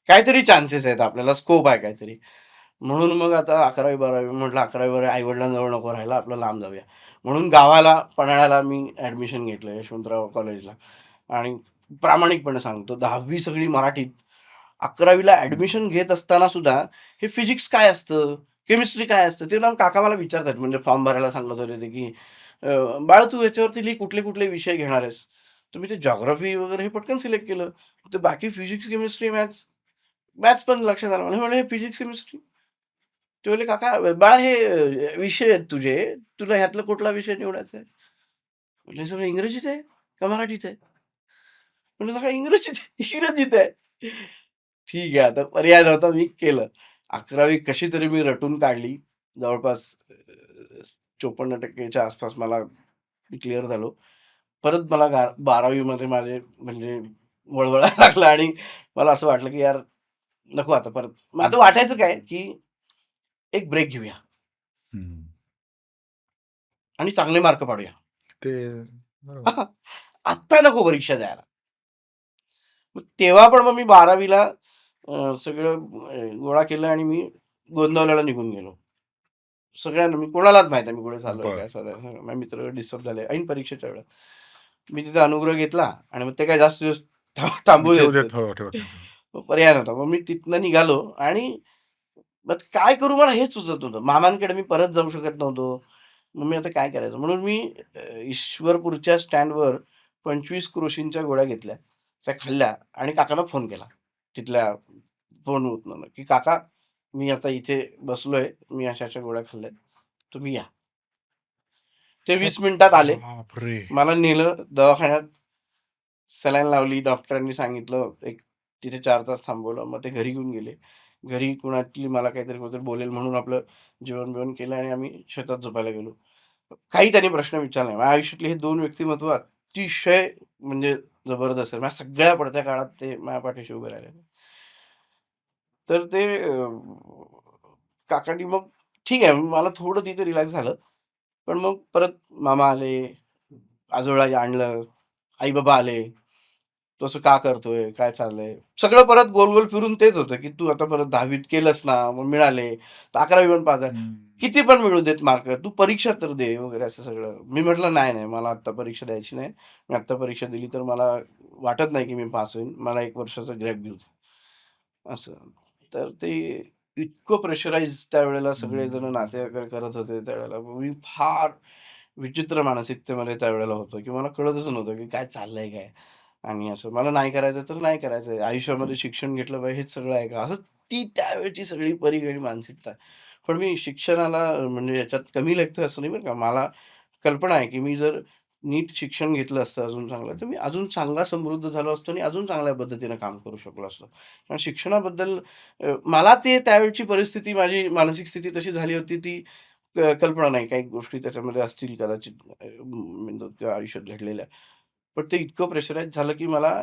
Speaker 1: काहीतरी चान्सेस आहेत आपल्याला, स्कोप आहे काहीतरी. म्हणून मग आता 11वी-12वी म्हटलं 11वी-12वी आई-वडिलांजवळ नको राहायला, आपलं लांब जाऊया. म्हणून गावाला पन्हाळ्याला मी ॲडमिशन घेतलं यशवंतराव कॉलेजला. आणि प्रामाणिकपणे सांगतो 10वी सगळी मराठीत. 11वीला ॲडमिशन घेत असताना सुद्धा हे फिजिक्स काय असतं? केमिस्ट्री काय असतं? ते ना काका मला विचारतात म्हणजे फॉर्म भरायला सांगत होते ते, की "बाळ तू याच्यावरती लिही कुठले-कुठले विषय घेणार आहेस?" तर मी ते जिओग्राफी वगैरे हे पटकन सिलेक्ट केलं. तर बाकी फिजिक्स, केमिस्ट्री, मॅथ्स, मॅथ्स पण लक्षात आलं. मी म्हटलं, "हे फिजिक्स, केमिस्ट्री?" ते बोलले, "काका बाळा हे विषय आहेत तुझे, तुला ह्यातला कुठला विषय निवडायचा आहे?" म्हटलं, "हे सगळं इंग्रजीत आहे का मराठीत आहे?" म्हटलं, "सगळं इंग्रजीत आहे, इंग्रजीत आहे." ठीक आहे, आता पर्याय नव्हता, मी केलं. 11वी कशी तरी मी रटून काढली. जवळपास 54% आसपास मला क्लिअर झालो. परत मला 12वी मध्ये माझे म्हणजे वळवळायला लागलं आणि मला असं वाटलं, की यार नको आता परत. मग आता वाटायचं काय, की एक ब्रेक घेऊया
Speaker 2: हं.
Speaker 1: आणि चांगले मार्क पाडूया.
Speaker 2: ते बरोबर.
Speaker 1: आत्ता नको परीक्षा द्यायला. मग तेव्हा पण मग मी 12वीला सगळं गोळा केलं आणि मी गोंदवल्याला निघून गेलो. सगळ्यांना मी कोणालाच माहीत नाही मी कुठे चाललोय,
Speaker 2: बरं.
Speaker 1: काय चालू आहे. माझे मित्र डिस्टर्ब झाले ऐन परीक्षेच्या वेळेत. मी तिथे अनुग्रह घेतला आणि मग ते काही जास्त दिवस थांबू
Speaker 2: ठेवू
Speaker 1: देत
Speaker 2: देत.
Speaker 1: नाहीत.
Speaker 2: हो, ठेवत नाहीत.
Speaker 1: मग पर्याय नव्हता. मग मी तिथनं निघालो आणि मग काय करू मला हेच सुचत नव्हतं. मामांकडे मी परत जाऊ शकत नव्हतो. मग मी आता काय करायचं? म्हणून मी ईश्वरपूरच्या स्टँडवर 25 क्रोसिनच्या गोळ्या घेतल्या. त्या खाल्ल्या आणि काकांना फोन केला. तिथल्या फोनवरनं, की "काका, मी आता इथे बसलोय. मी अशा-अशा गोळ्या खाल्ल्यात. तुम्ही या." ते
Speaker 2: अरे
Speaker 1: 20 मिनिटात आले.
Speaker 2: बापरे!
Speaker 1: मला नेलं दवाखान्यात. सलाईन लावली. डॉक्टरांनी सांगितलं एक तिथे 4 तास थांबवलं. मग ते घरी घेऊन गेले. घरी कुणाची मला काहीतरी कोणीतरी बोलेल म्हणून आपलं जेवण-बिवण केलं आणि आम्ही शेतात झोपायला गेलो. काही त्यांनी प्रश्न विचारला नाही. माझ्या आयुष्यातले हे 2 व्यक्तिमत्व अतिशय म्हणजे जबरदस्त आहे. माझ्या सगळ्या पडत्या काळात ते माझ्या पाठीशी उभे राहिलेले. तर ते काकांनी मग ठीक आहे, मला थोडं तिथे रिलॅक्स झालं. पण मग परत मामा आले, आजोळा आणलं, आई-बाबा आले. "तू असं का करतोय? काय चाललंय?" सगळं परत गोल-गोल फिरून तेच होतं, की "तू आता परत 10वीत केलंस ना, मग मिळाले. तर 11वी पण पास आहे.
Speaker 2: हं.
Speaker 1: किती पण मिळू देत मार्क, तू परीक्षा तर दे" वगैरे असं सगळं. मी म्हटलं, "नाही, नाही, मला आत्ता परीक्षा द्यायची नाही. मी आत्ता परीक्षा दिली तर मला वाटत नाही, की मी पास होईन. मला 1 वर्षाचा गॅप घेऊ दे." असं. तर ते इतकं प्रेशराईज त्यावेळेला सगळेजण नातेवाईक करत होते त्यावेळेला. मी फार विचित्र मानसिकतेमध्ये त्यावेळेला होतो, की मला कळतच नव्हतं, की काय चाललंय काय? आणि असं मला नाही करायचं तर नाही करायचंय. आयुष्यामध्ये शिक्षण घेतलं पाहिजे हेच सगळं आहे का? असं ती त्यावेळची सगळी परिघ मानसिकता. पण मी शिक्षणाला म्हणजे याच्यात कमी लेखतं असं नाही बरं का. मला कल्पना आहे, की मी जर नीट शिक्षण घेतलं असतं अजून चांगलं, तर मी अजून चांगला समृद्ध झालो असतो आणि अजून चांगल्या पद्धतीनं काम करू शकलो असतो. कारण शिक्षणाबद्दल मला ते त्यावेळची परिस्थिती माझी मानसिक स्थिती तशी झाली होती ती कल्पना नाही. काही गोष्टी त्याच्यामध्ये असतील कदाचित किंवा आयुष्यात घडलेल्या. पण ते इतकं प्रेशराईज झालं, की मला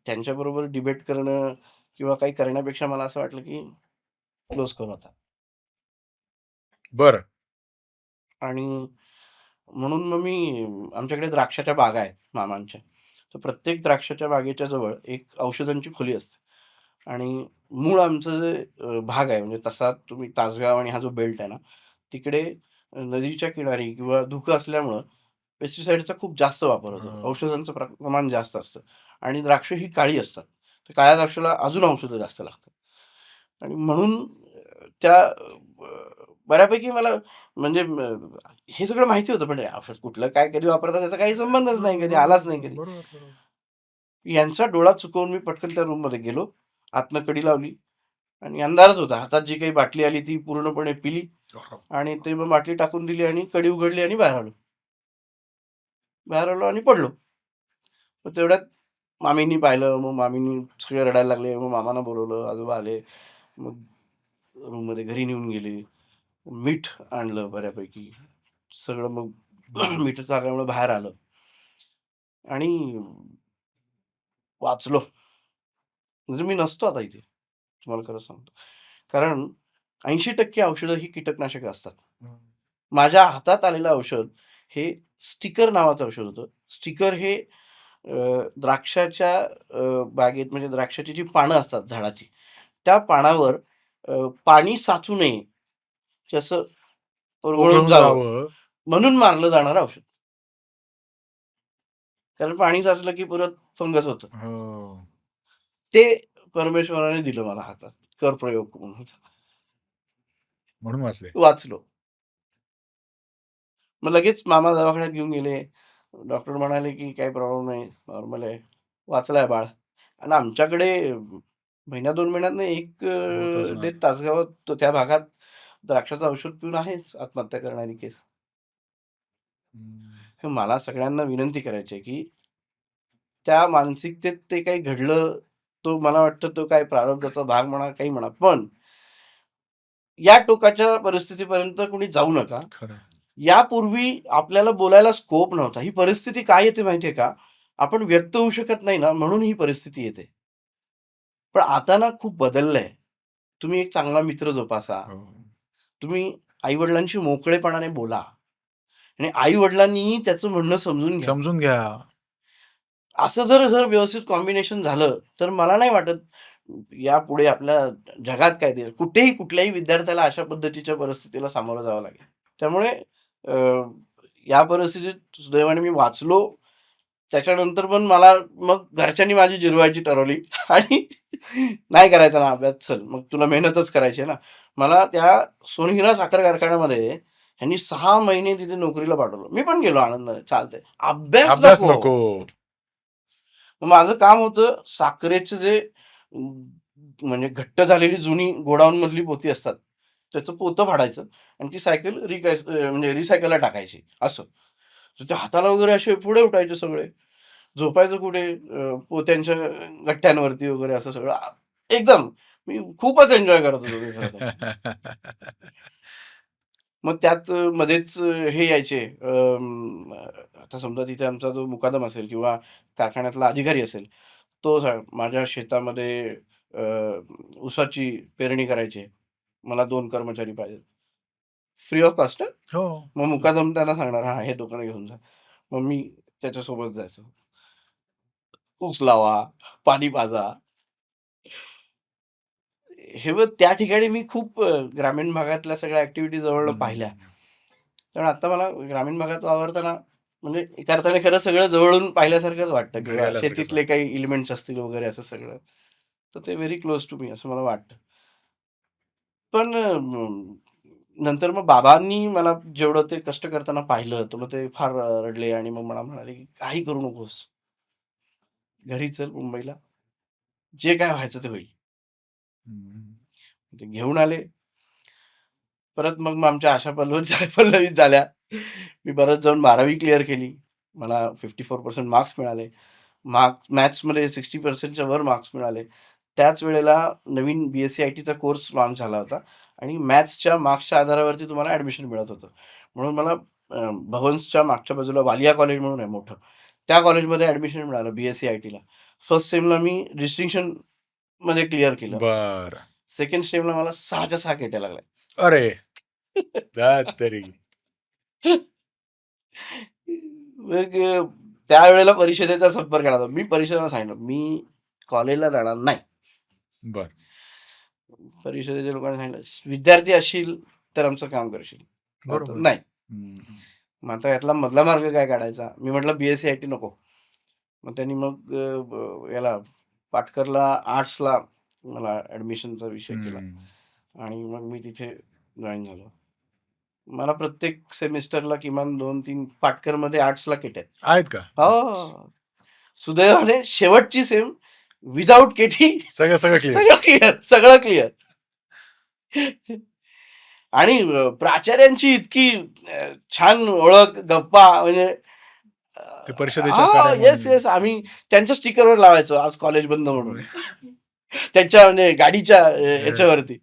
Speaker 1: त्यांच्याबरोबर डिबेट करणं किंवा काही करण्यापेक्षा मला असं वाटलं, की क्लोज करू आता.
Speaker 2: बरं.
Speaker 1: आणि म्हणून मग मी आमच्याकडे द्राक्षाच्या बागा आहेत मामांच्या. तर प्रत्येक द्राक्षाच्या बागेच्या जवळ एक औषधांची खोली असते. आणि मूळ आमचं जे भाग आहे म्हणजे तसा तुम्ही तासगाव आणि हा जो बेल्ट आहे ना, तिकडे नदीच्या किनारी किंवा धुकं असल्यामुळं पेस्टिसाइडचा खूप जास्त वापर होतो.
Speaker 2: हां.
Speaker 1: औषधांचं प्रमाण जास्त असतं आणि द्राक्ष ही काळी असतात. तर काळ्या द्राक्षाला अजून औषधं जास्त लागतात. आणि म्हणून त्या बऱ्यापैकी मला म्हणजे हे सगळं माहिती होतं, पण औषध कुठलं काय कधी वापरतात त्याचा काही संबंधच नाही, कधी
Speaker 2: बरोबर,
Speaker 1: आलाच नाही
Speaker 2: बरोबर,
Speaker 1: कधी.
Speaker 2: बरोबर, बरोबर.
Speaker 1: यांचा डोळा चुकवून मी पटकन त्या रूममध्ये गेलो. आतनं कडी लावली आणि अंधारच होता. हातात जी काही बाटली आली ती पूर्णपणे पिली आणि ते मग बाटली टाकून दिली आणि कडी उघडली आणि बाहेर आलो. बाहेर आलो आणि पडलो. मग तेवढ्यात मामींनी पाहिलं. मग मामींनी सगळे रडायला लागले. मग मामांना बोलावलं. आजोबा आले. मग रूममध्ये घरी नेऊन गेले. मीठ आणलं बऱ्यापैकी. सगळं मग
Speaker 2: हं.
Speaker 1: मीठ चालल्यामुळे बाहेर आलं आणि वाचलो. म्हणजे मी नसतो आता इथे. तुम्हाला खरं सांगतो. कारण 80% औषधं ही कीटकनाशकं असतात.
Speaker 2: हं.
Speaker 1: माझ्या हातात आलेलं औषध हे स्टिकर नावाचं औषध होतं. स्टिकर हे द्राक्षाच्या बागेत म्हणजे द्राक्षाची जी पानं असतात झाडाची, त्या पानावर पाणी साचू नये, की असं ओघळून
Speaker 2: ओघळून
Speaker 1: जावं
Speaker 2: जावं.
Speaker 1: म्हणून मारलं जाणारं औषध. कारण पाणी साचलं की परत फंगस होतं.
Speaker 2: हो.
Speaker 1: ते परमेश्वराने दिलं मला हातात. कर प्रयोग म्हणून.
Speaker 2: म्हणून वाचले.
Speaker 1: वाचलो. मग लगेच मामा दवाखान्यात घेऊन गेले. डॉक्टर म्हणाले, की "काही प्रॉब्लेम नाही, नॉर्मल आहे. वाचलाय बाळ." आणि आमच्याकडे महिना 2 महिन्यातनं एक
Speaker 2: होत असणार.
Speaker 1: डेथ तासगावात त्या भागात द्राक्षाचं औषध पिऊन आहेच आत्महत्या करणारी केस.
Speaker 2: हं.
Speaker 1: तर मला सगळ्यांना विनंती करायची आहे, की त्या मानसिकतेत ते काही घडलं, तो मला वाटतं तो काही प्रारब्धाचा भाग म्हणा, काही म्हणा. पण या टोकाच्या परिस्थितीपर्यंत कुणी जाऊ नका.
Speaker 2: खरं आहे.
Speaker 1: यापूर्वी आपल्याला बोलायला स्कोप नव्हता. ही परिस्थिती काय येते माहिती आहे का? आपण व्यक्त होऊ शकत नाही ना, म्हणून ही परिस्थिती येते. पण आता ना खूप बदललंय. तुम्ही एक चांगला मित्र जोपासा.
Speaker 2: हो.
Speaker 1: तुम्ही आई-वडिलांशी मोकळेपणाने बोला आणि आई-वडिलांनीही त्याचं म्हणणं समजून घ्या.
Speaker 2: समजून घ्या.
Speaker 1: असं जर जर व्यवस्थित कॉम्बिनेशन झालं, तर मला नाही वाटत यापुढे आपल्या जगात काय ते कुठेही कुठल्याही विद्यार्थ्याला अशा पद्धतीच्या परिस्थितीला सामोरं जावं लागेल. त्यामुळे अ, या परिस्थितीत सुदैवाने मी वाचलो. त्याच्यानंतर पण मला मग घरच्यांनी माझी जिरवायची ठरवली आणि नाही करायचा ना अभ्यास, चल मग तुला मेहनतच करायची आहे ना. मला त्या सोनहिरा साखर कारखान्यामध्ये ह्यांनी 6 महिने तिथे नोकरीला पाठवलं. मी पण गेलो आनंदाने, चालतंय. अभ्यास
Speaker 2: अभ्यास
Speaker 1: नको.
Speaker 2: नको.
Speaker 1: मग माझं काम होतं साखरेचे जे म्हणजे घट्ट झालेली जुनी गोडाऊनमधली पोती असतात, त्याचं पोतं फाडायचं आणि ती सायकल म्हणजे रिसायकलला टाकायची असं. तर त्या हाताला वगैरे असे पुढे उठायचे सगळे. झोपायचं कुठे पोत्यांच्या गठ्ठ्यांवरती वगैरे असं सगळं. एकदम मी खूपच एन्जॉय करत होतो ते खरं तर. मग त्यात मध्येच हे यायचे आता समजा तिथे आमचा जो मुकादम असेल किंवा कारखान्यातला अधिकारी असेल, तो माझ्या शेतामध्ये ऊसाची पेरणी करायची आहे. मला 2 कर्मचारी पाहिजेत. फ्री ऑफ कॉस्ट हां.
Speaker 2: हो.
Speaker 1: मग मुकादम त्यांना सांगणार, "हां, हे दुकानं घेऊन जा." मग मी त्याच्यासोबत जायचो. ऊस लावा, पाणी पाजा. हे बघ त्या ठिकाणी मी खूप ग्रामीण भागातल्या सगळ्या ॲक्टिव्हिटी जवळनं पाहिल्या.
Speaker 2: हं.
Speaker 1: कारण आता मला ग्रामीण भागात वावरताना म्हणजे एका अर्थाने खरं सगळं जवळून पाहिल्यासारखंच वाटतं
Speaker 2: घरी
Speaker 1: किंवा
Speaker 2: आल्यासारखंच
Speaker 1: शेतीतले
Speaker 2: वाटतं.
Speaker 1: काही एलिमेंट्स असतील वगैरे असं सगळं. तर ते व्हेरी क्लोज टू मी असं मला वाटतं. पण नंतर मग बाबांनी मला जेवढं ते कष्ट करताना पाहिलं, तर मग ते फार रडले आणि मग मला म्हणाले, की "काही करू नकोस. घरी चल मुंबईला. जे काय व्हायचं ते होईल."
Speaker 2: हं.
Speaker 1: ते घेऊन आले. परत मग आमच्या आशा पल्लवीत पल्लवीत झाल्या. मी परत जाऊन 12वी क्लिअर केली. मला 54% मार्क्स मिळाले. मॅथ्समध्ये 60% वर मार्क्स मिळाले. त्याच वेळेला नवीन बी-एस-सी आय-टीचा कोर्स लॉन्च झाला होता आणि मॅथ्सच्या मार्क्सच्या आधारावरती तुम्हाला ॲडमिशन मिळत होतं. म्हणून मला भवन्सच्या मागच्या बाजूला वालिया कॉलेज म्हणून आहे मोठं. त्या कॉलेजमध्ये ॲडमिशन मिळालं बी-एस-सी आय-टीला. फर्स्ट सेमला मी डिस्टिंक्शनमध्ये क्लिअर केलं.
Speaker 2: बरं.
Speaker 1: सेकंड सेमला मला 6च्या 6 केट्या लागल्या.
Speaker 2: अरे! त्यात तरी.
Speaker 1: मग त्यावेळेला परिषदेचा संपर्क आला होता. मी परिषदेला सांगितलं, "मी कॉलेजला जाणार नाही."
Speaker 2: बरं.
Speaker 1: परिषदेच्या लोकांनी सांगितलं, "विद्यार्थी असशील तर आमचं काम करशील." तर
Speaker 2: बरोबर.
Speaker 1: नाही.
Speaker 2: हं.
Speaker 1: मग आता यातला मधला मार्ग काय काढायचा? मी म्हटलं, "बी-एस-सी आय-टी नको." मग त्यांनी मग याला पाटकरला आर्ट्सला मला ॲडमिशनचा विषय केला
Speaker 2: हं.
Speaker 1: आणि मग मी तिथे जॉइन झालो. मला प्रत्येक सेमिस्टरला किमान 2-3 पाटकरमध्ये आर्ट्सला केट्या आहेत.
Speaker 2: आहेत का?
Speaker 1: हो. सुदैवाने शेवटची सेम विथआऊट केटी
Speaker 2: सगळं क्लिअर.
Speaker 1: सगळं क्लिअर, सगळं क्लिअर. आणि प्राचार्यांची इतकी छान ओळख, गप्पा म्हणजे
Speaker 2: ते परिषदेच्या
Speaker 1: हां, येस,
Speaker 2: कार्यामुळे.
Speaker 1: येस. आम्ही त्यांच्या स्टिकरवर लावायचो, आज कॉलेज बंद म्हणून. त्यांच्या म्हणजे गाडीच्या
Speaker 2: येस.
Speaker 1: याच्यावरती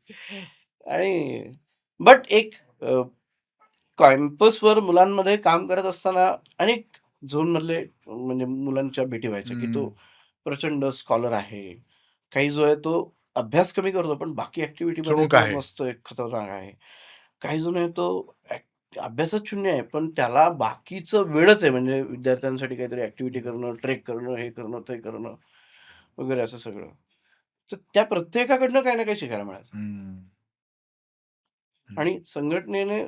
Speaker 1: आणि बट एक कॅम्पसवर मुलांमध्ये काम करत असताना अनेक झोनमधले म्हणजे मुलांच्या भेटी व्हायच्या, की तो
Speaker 2: हं.
Speaker 1: प्रचंड स्कॉलर आहे. काही जो आहे तो अभ्यास कमी करतो, पण बाकी ॲक्टिव्हिटीमध्ये
Speaker 2: चुणूक
Speaker 1: तो
Speaker 2: आहे.
Speaker 1: मस्त एक खतरनाक आहे. काही जण आहे तो अभ्यासात शून्य आहे, पण त्याला बाकीचं वेळच आहे. म्हणजे विद्यार्थ्यांसाठी काहीतरी ॲक्टिव्हिटी करणं, ट्रेक करणं, हे करणं, ते करणं वगैरे असं सगळं. तर त्या प्रत्येकाकडनं काही ना काही शिकायला मिळायचं.
Speaker 2: हं, हं.
Speaker 1: आणि संघटनेने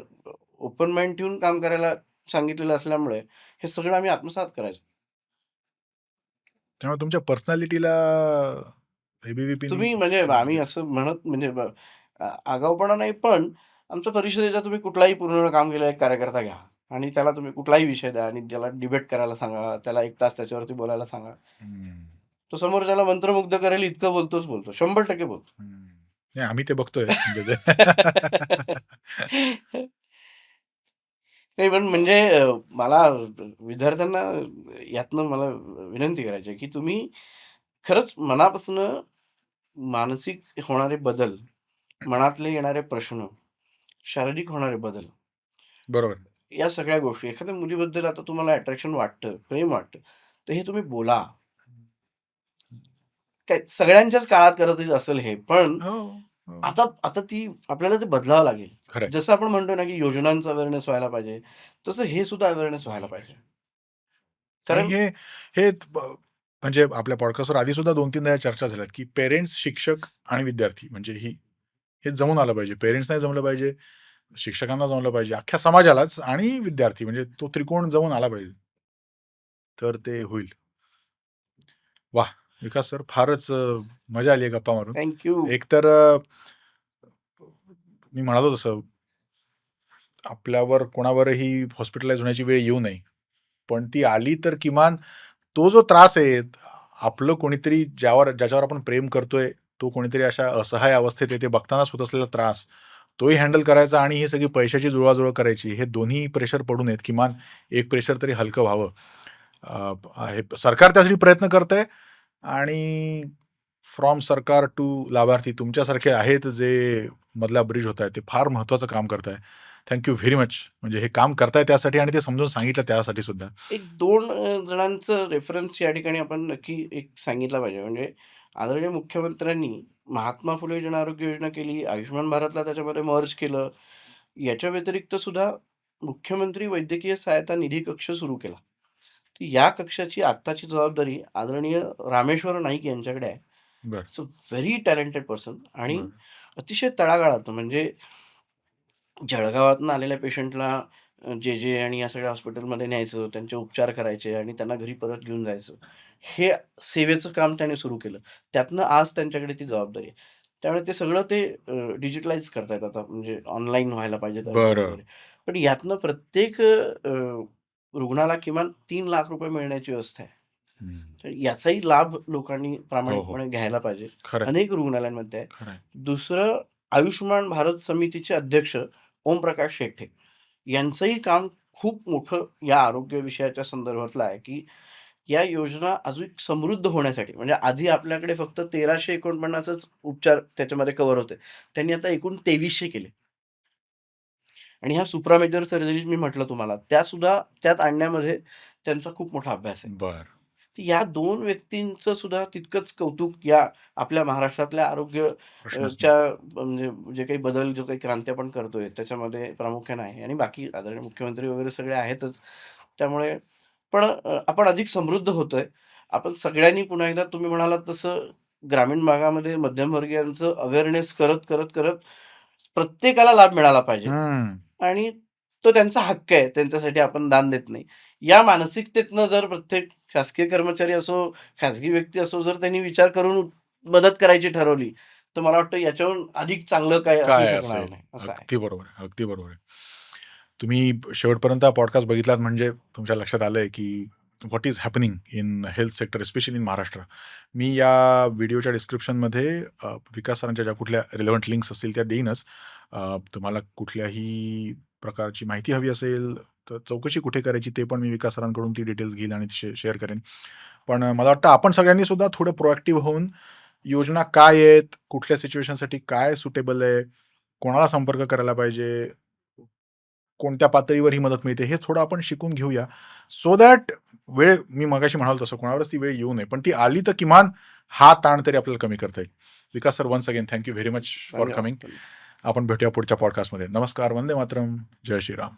Speaker 1: ओपन माइंड ठेवून काम करायला सांगितलेलं असल्यामुळे हे सगळं आम्ही आत्मसात करायचो.
Speaker 2: त्यामुळे तुमच्या पर्सनॅलिटीला ए-बी-व्ही-पीनी
Speaker 1: तुम्ही म्हणजे
Speaker 2: साथ
Speaker 1: आम्ही
Speaker 2: दिली.
Speaker 1: असं म्हणत म्हणजे आगाऊपणा नाही, पण आमच्या परिषदेचा तुम्ही कुठलाही पूर्ण काम केलेला एक कार्यकर्ता घ्या आणि त्याला तुम्ही कुठलाही विषय द्या आणि त्याला डिबेट करायला सांगा, त्याला 1 तास त्याच्यावरती बोलायला सांगा.
Speaker 2: हं,
Speaker 1: तो समोरच्याला मंत्रमुग्ध करेल इतकं बोलतोच बोलतो. 100% बोलतो.
Speaker 2: हं. नाही आम्ही ते बघतोय म्हणजे ते
Speaker 1: नाही, पण म्हणजे मला विद्यार्थ्यांना यातनं मला विनंती करायची आहे, की तुम्ही खरंच मनापासून मानसिक होणारे बदल, मनातले येणारे प्रश्न, शारीरिक होणारे बदल,
Speaker 2: बरोबर.
Speaker 1: या सगळ्या गोष्टी एखाद्या मुलीबद्दल आता तुम्हाला अट्रॅक्शन वाटतं, प्रेम वाटतं, तर हे तुम्ही बोला. काय सगळ्यांच्याच काळात करत असेल हे, पण
Speaker 2: हो, हो.
Speaker 1: आता आता ती आपल्याला ते बदलावं लागेल.
Speaker 2: खरंय.
Speaker 1: जसं आपण म्हणतो ना, की योजनांचा अवेअरनेस व्हायला पाहिजे, तसं हे सुद्धा अवेअरनेस व्हायला
Speaker 2: व्हायला
Speaker 1: पाहिजे.
Speaker 2: पाहिजे. आणि
Speaker 1: कारण
Speaker 2: हे हे म्हणजे आपल्या पॉडकास्टवर आधी सुद्धा 2-3दा या चर्चा झाल्यात, की पेरेंट्स, शिक्षक आणि विद्यार्थी म्हणजे हे जमून आलं पाहिजे. पेरेंट्सनाही जमलं पाहिजे, शिक्षकांना जमलं पाहिजे, अख्ख्या समाजालाच आणि विद्यार्थी म्हणजे तो त्रिकोण जमून आला पाहिजे. तर ते होईल. वाह! विकास सर फारच मजा आली आहे गप्पा मारून.
Speaker 1: Thank you.
Speaker 2: एकतर मी म्हणालो तसं आपल्यावर कोणावरही हॉस्पिटलाइज होण्याची वेळ येऊ नये. पण ती आली तर किमान तो जो त्रास आहे, आपलं कोणीतरी ज्याच्यावर आपण प्रेम करतोय, तो कोणीतरी अशा असहाय अवस्थेत आहे, ते बघतानाच होत असलेला त्रास, तोही हँडल करायचा आणि ही सगळी पैशाची जुळवाजुळव करायची. हे दोन्ही प्रेशर पडू नयेत. किमान एक प्रेशर तरी हलकं व्हावं. हे सरकार त्यासाठी प्रयत्न करतंय आणि फ्रॉम सरकार टू लाभार्थी तुमच्यासारखे आहेत जे मधला ब्रिज होत आहे, ते फार महत्त्वाचं काम करताय. Thank you very much. म्हणजे हे काम करताय त्यासाठी आणि ते समजून सांगितलं त्यासाठी सुद्धा.
Speaker 1: एक 2 जणांचं रेफरन्स या ठिकाणी आपण नक्की एक सांगितला पाहिजे. म्हणजे आदरणीय मुख्यमंत्र्यांनी महात्मा फुले जन आरोग्य योजना केली, आयुष्यमान भारतला त्याच्यामध्ये मर्ज केलं. याच्या व्यतिरिक्त सुद्धा मुख्यमंत्री वैद्यकीय सहायता निधी कक्ष सुरू केला. तर या कक्षाची आत्ताची जबाबदारी आदरणीय रामेश्वर नाईक यांच्याकडे आहे.
Speaker 2: बरं,
Speaker 1: it's a very talented person आणि
Speaker 2: बरं.
Speaker 1: अतिशय तळागाळात म्हणजे जळगावातून आलेल्या पेशंटला जे आणि या सगळ्या हॉस्पिटलमध्ये न्यायचं, त्यांचे उपचार करायचे आणि त्यांना घरी परत घेऊन जायचं. हे सेवेचं काम त्याने सुरू केलं. त्यातनं आज त्यांच्याकडे ती जबाबदारी आहे. त्यामुळे ते सगळं ते डिजिटलाइज करतायत आता म्हणजे ऑनलाईन व्हायला पाहिजेत अर्ज
Speaker 2: बरं.
Speaker 1: वगैरे. पण यातनं प्रत्येक रुग्णाला किमान ₹3,00,000 मिळण्याची व्यवस्था आहे.
Speaker 2: हं.
Speaker 1: तर याचाही लाभ लोकांनी
Speaker 2: हो, हो.
Speaker 1: प्रामाणिकपणे घ्यायला पाहिजे.
Speaker 2: खरं आहे,
Speaker 1: अनेक रुग्णालयांमध्ये आहे.
Speaker 2: खरं आहे.
Speaker 1: दुसरं आयुष्यमान भारत समितीचे अध्यक्ष ओमप्रकाश शेट्टे यांचंही काम खूप मोठं या आरोग्य विषयाच्या संदर्भातलं आहे, की या योजना अजून समृद्ध होण्यासाठी म्हणजे आधी आपल्याकडे फक्त 1349च उपचार त्याच्यामध्ये कव्हर होते. त्यांनी आता एकूण 2300 केले आणि ह्या सुप्रा मेजर सर्जरीज मी म्हटलं तुम्हाला, त्यासुद्धा त्यात आणण्यामध्ये त्यांचा खूप मोठा अभ्यास आहे.
Speaker 2: बरं.
Speaker 1: तर या 2 व्यक्तींचं सुद्धा तितकंच कौतुक या आपल्या महाराष्ट्रातल्या आरोग्य
Speaker 2: प्रश्नच नाही.
Speaker 1: च्या म्हणजे जे काही बदल, जो काही क्रांती आपण करतोय त्याच्यामध्ये प्रामुख्याने आहे आणि बाकी आदरणीय मुख्यमंत्री वगैरे सगळे आहेतच. त्यामुळे पण आपण अधिक समृद्ध होतोय. आपण सगळ्यांनी पुन्हा एकदा तुम्ही म्हणालात तसं ग्रामीण भागामध्ये मध्यमवर्गीयांचं अवेअरनेस करत प्रत्येकाला लाभ मिळाला पाहिजे
Speaker 2: हं.
Speaker 1: आणि तो त्यांचा हक्क आहे. त्यांच्यासाठी आपण दान देत नाही. या मानसिकतेतनं जर प्रत्येक शासकीय कर्मचारी असो, खाजगी व्यक्ती असो, जर त्यांनी विचार करून मदत करायची ठरवली, तर मला वाटतं याच्याहून अधिक चांगलं काही असू
Speaker 2: काय
Speaker 1: शकणार
Speaker 2: असेल?
Speaker 1: नाही, असं आहे.
Speaker 2: अगदी बरोबर आहे, अगदी बरोबर आहे. तुम्ही शेवटपर्यंत हा पॉडकास्ट बघितलात म्हणजे तुमच्या लक्षात आलंय, की what is happening in health sector specially in Maharashtra. मी या व्हिडिओच्या डिस्क्रिप्शनमध्ये विकास सरांच्या ज्या कुठल्या रिलेव्हंट लिंक्स असतील त्या देईनच. तुम्हाला कुठल्याही प्रकारची माहिती हवी असेल, तर चौकशी कुठे करायची ते पण मी विकास सरांकडून ती डिटेल्स घेईन आणि शेअर करेन. पण मला वाटतं आपण सगळ्यांनी सुद्धा थोडं प्रोएक्टिव्ह होऊन योजना काय आहेत, कुठल्या सिच्युएशनसाठी काय सुटेबल आहे, कोणाला संपर्क करायला पाहिजे, कोणत्या पातळीवर ही मदत मिळते, हे थोडं आपण शिकून घेऊया. सो दॅट वेळ मी मगाशी म्हणालो तसं कोणावरच ती वेळ येऊ नये. पण ती आली तर किमान हा ताण तरी आपल्याला कमी करता येईल. Vikas sir once again thank you very much for
Speaker 1: धन्यवाद.
Speaker 2: कमिंग.
Speaker 1: धन्यवाद.
Speaker 2: आपण भेटूया पुढच्या पॉडकास्टमध्ये. नमस्कार, वंदे मातरम, जय श्रीराम.